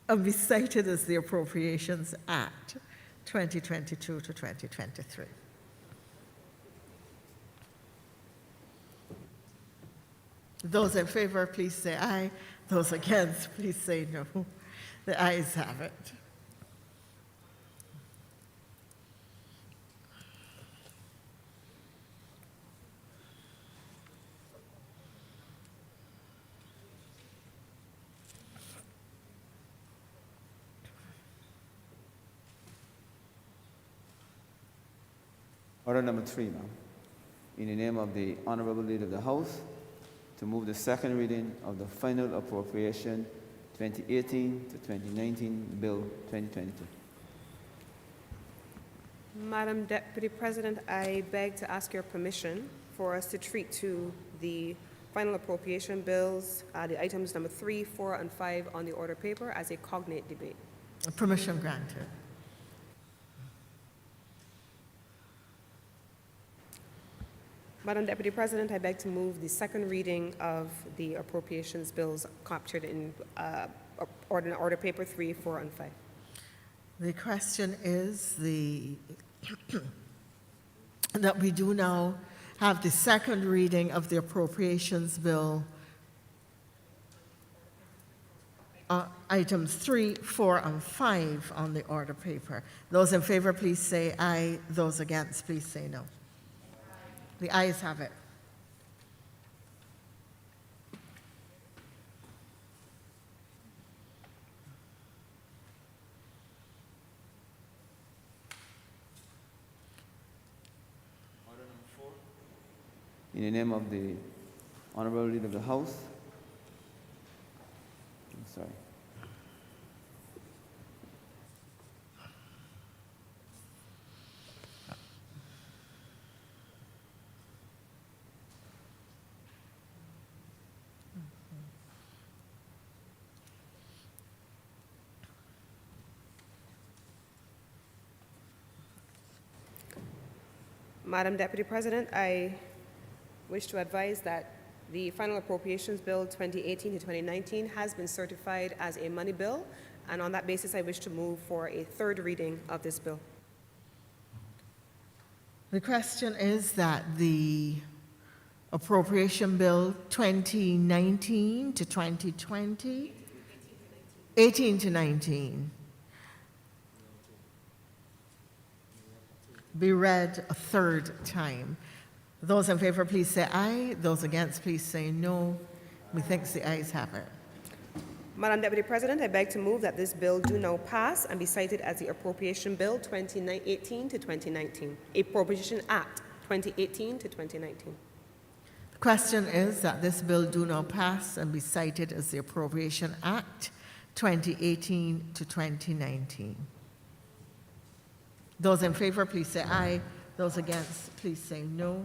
And be cited as the Appropriations Act 2022 to 2023. Those in favor, please say aye. Those against, please say no. The ayes have it. Order number 3, ma'am. In the name of the Honorable Leader of the House, to move the second reading of the final appropriation 2018 to 2019 Bill 2022. Madam Deputy President, I beg to ask your permission for us to treat to the final appropriation bills, the items number 3, 4, and 5 on the order paper as a cognate debate. Permission granted. Madam Deputy President, I beg to move the second reading of the appropriations bills captured in order paper 3, 4, and 5. The question is that we do now have the second reading of the appropriations bill, items 3, 4, and 5 on the order paper. Those in favor, please say aye. Those against, please say no. The ayes have it. In the name of the Honorable Leader of the House, I'm sorry. Madam Deputy President, I wish to advise that the final appropriations bill 2018 to 2019 has been certified as a money bill, and on that basis, I wish to move for a third reading of this bill. The question is that the appropriation bill 2019 to 2020, 18 to 19, be read a third time. Those in favor, please say aye. Those against, please say no. Methinks the ayes have it. Madam Deputy President, I beg to move that this bill do now pass and be cited as the Appropriation Bill 2018 to 2019, Appropriation Act 2018 to 2019. The question is that this bill do now pass and be cited as the Appropriation Act 2018 to 2019. Those in favor, please say aye. Those against, please say no.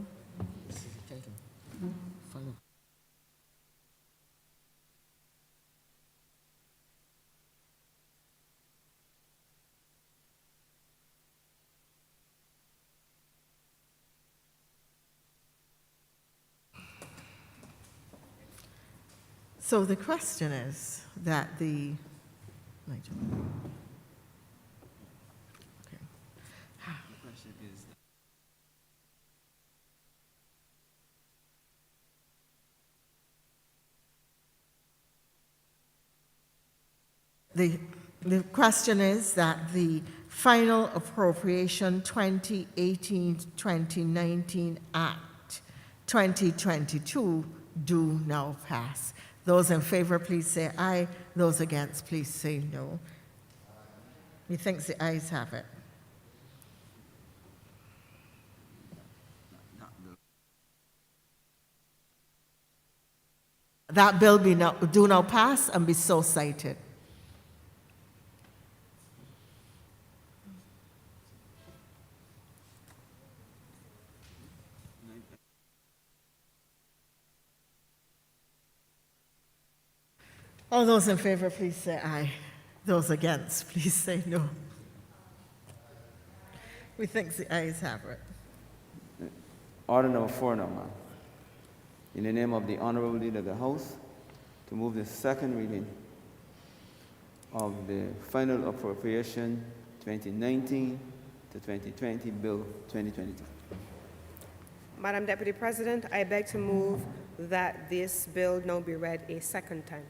So the question is that the, okay. The question is that the final appropriation 2018-2019 Act 2022 do now pass. Those in favor, please say aye. Those against, please say no. Methinks the ayes have it. That bill do now pass and be so cited. All those in favor, please say aye. Those against, please say no. Methinks the ayes have it. Order number 4 now, ma'am. In the name of the Honorable Leader of the House, to move the second reading of the final appropriation 2019 to 2020 Bill 2022. Madam Deputy President, I beg to move that this bill now be read a second time.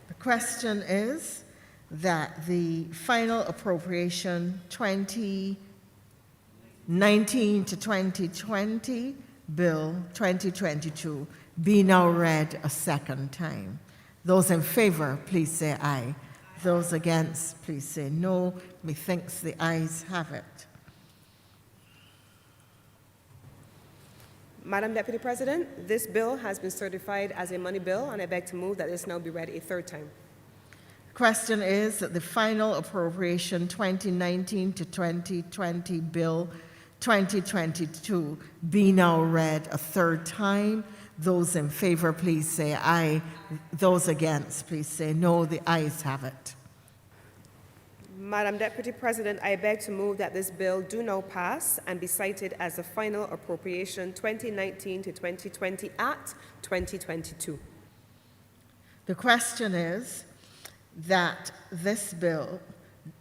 The question is that the final appropriation 2019 to 2020 Bill 2022 be now read a second time. Those in favor, please say aye. Those against, please say no. Methinks the ayes have it. Madam Deputy President, this bill has been certified as a money bill, and I beg to move that this now be read a third time. Question is that the final appropriation 2019 to 2020 bill 2022 be now read a third time. Those in favor, please say aye. Those against, please say no. The ayes have it. Madam Deputy President, I beg to move that this bill do now pass and be cited as the final appropriation 2019 to 2020 Act 2022. The question is that this bill,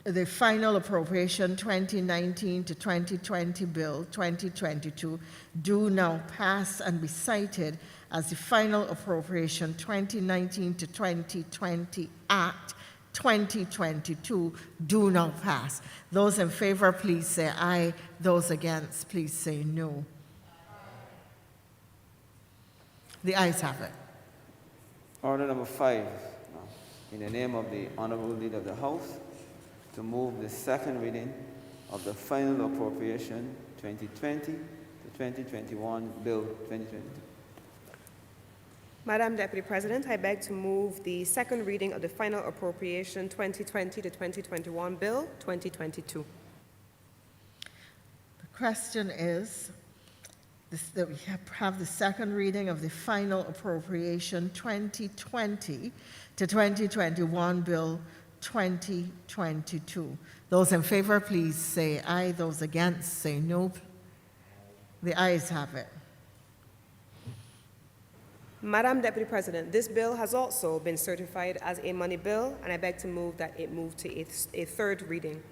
the final appropriation 2019 to 2020 bill 2022, do now pass and be cited as the final appropriation 2019 to 2020 Act 2022 do now pass. Those in favor, please say aye. Those against, please say no. The ayes have it. Order number 5. In the name of the Honorable Leader of the House, to move the second reading of the final appropriation 2020 to 2021 Bill 2022. Madam Deputy President, I beg to move the second reading of the final appropriation 2020 to 2021 Bill 2022. The question is that we have the second reading of the final appropriation 2020 to 2021 Bill 2022. Those in favor, please say aye. Those against, say no. The ayes have it. Madam Deputy President, this bill has also been certified as a money bill, and I beg to move that it move to a third reading.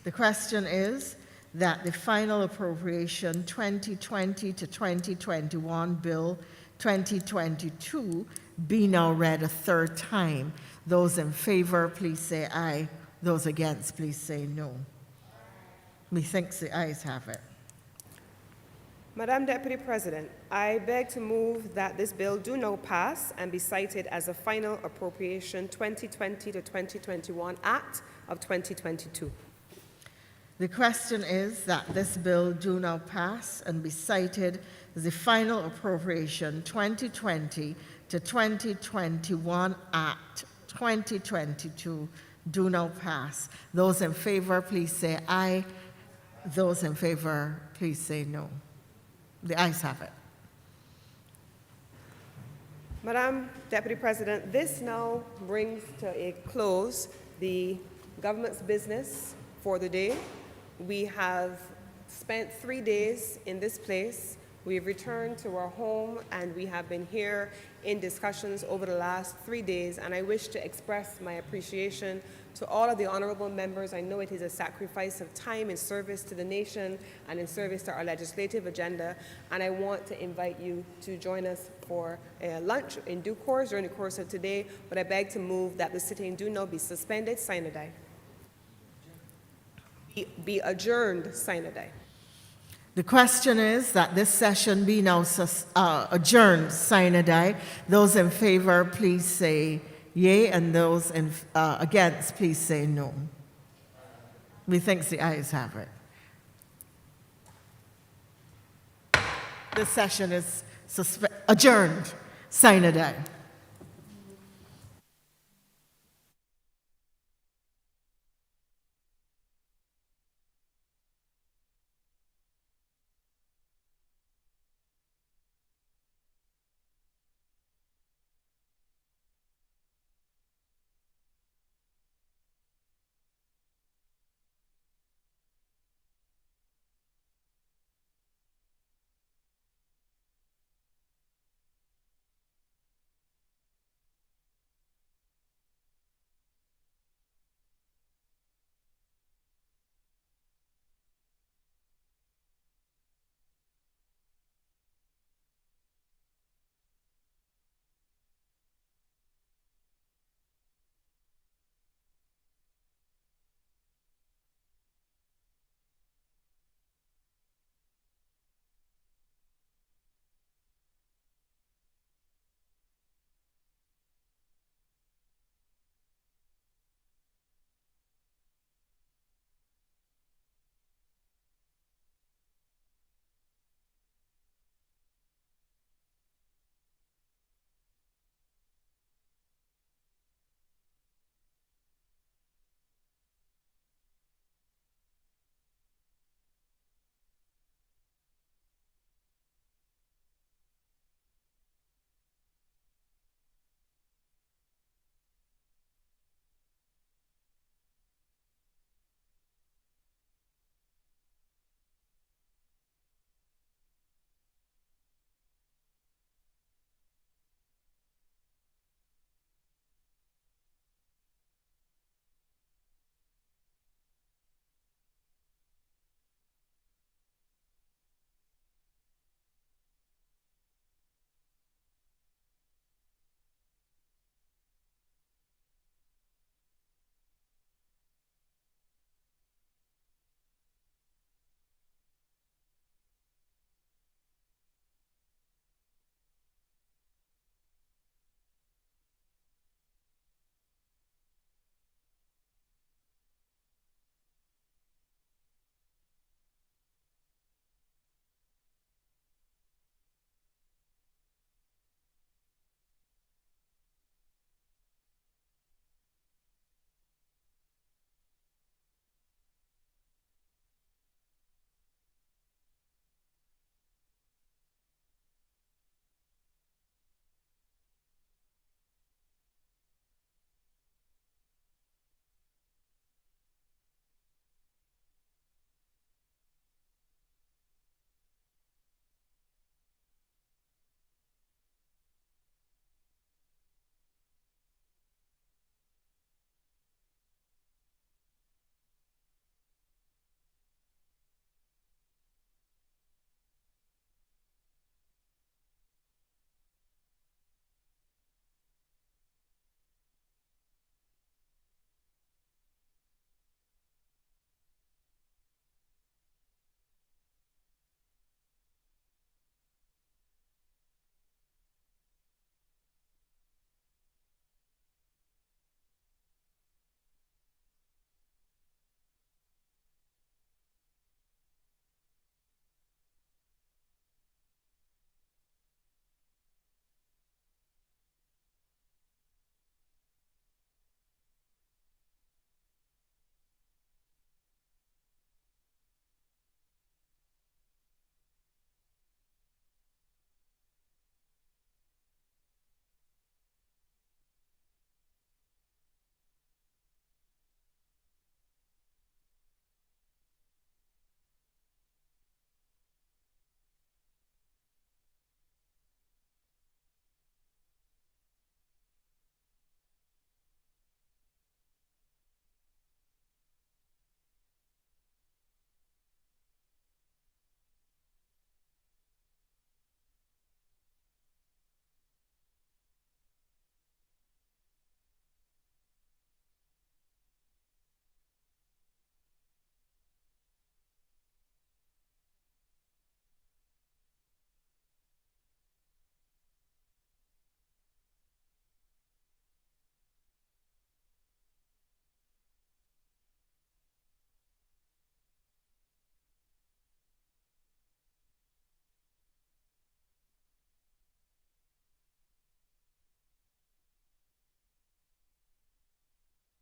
The question is that the final appropriation 2020 to 2021 Bill 2022 be now read a third time. Those in favor, please say aye. Those against, please say no. Methinks the ayes have it. Madam Deputy President, I beg to move that this bill do now pass and be cited as a final appropriation 2020 to 2021 Act of 2022. The question is that this bill do now pass and be cited as the final appropriation 2020 to 2021 Act 2022 do now pass. Those in favor, please say aye. Those in favor, please say no. The ayes have it. Madam Deputy President, this now brings to a close the government's business for the day. We have spent 3 days in this place. We've returned to our home, and we have been here in discussions over the last 3 days, and I wish to express my appreciation to all of the honorable members. I know it is a sacrifice of time in service to the nation and in service to our legislative agenda, and I want to invite you to join us for lunch in due course during the course of today, but I beg to move that the sitting do now be suspended, sine die. Be adjourned, sine die. The question is that this session be now adjourned, sine die. Those in favor, please say yea, and those against, please say no. Methinks the ayes have it. This session is adjourned, sine die.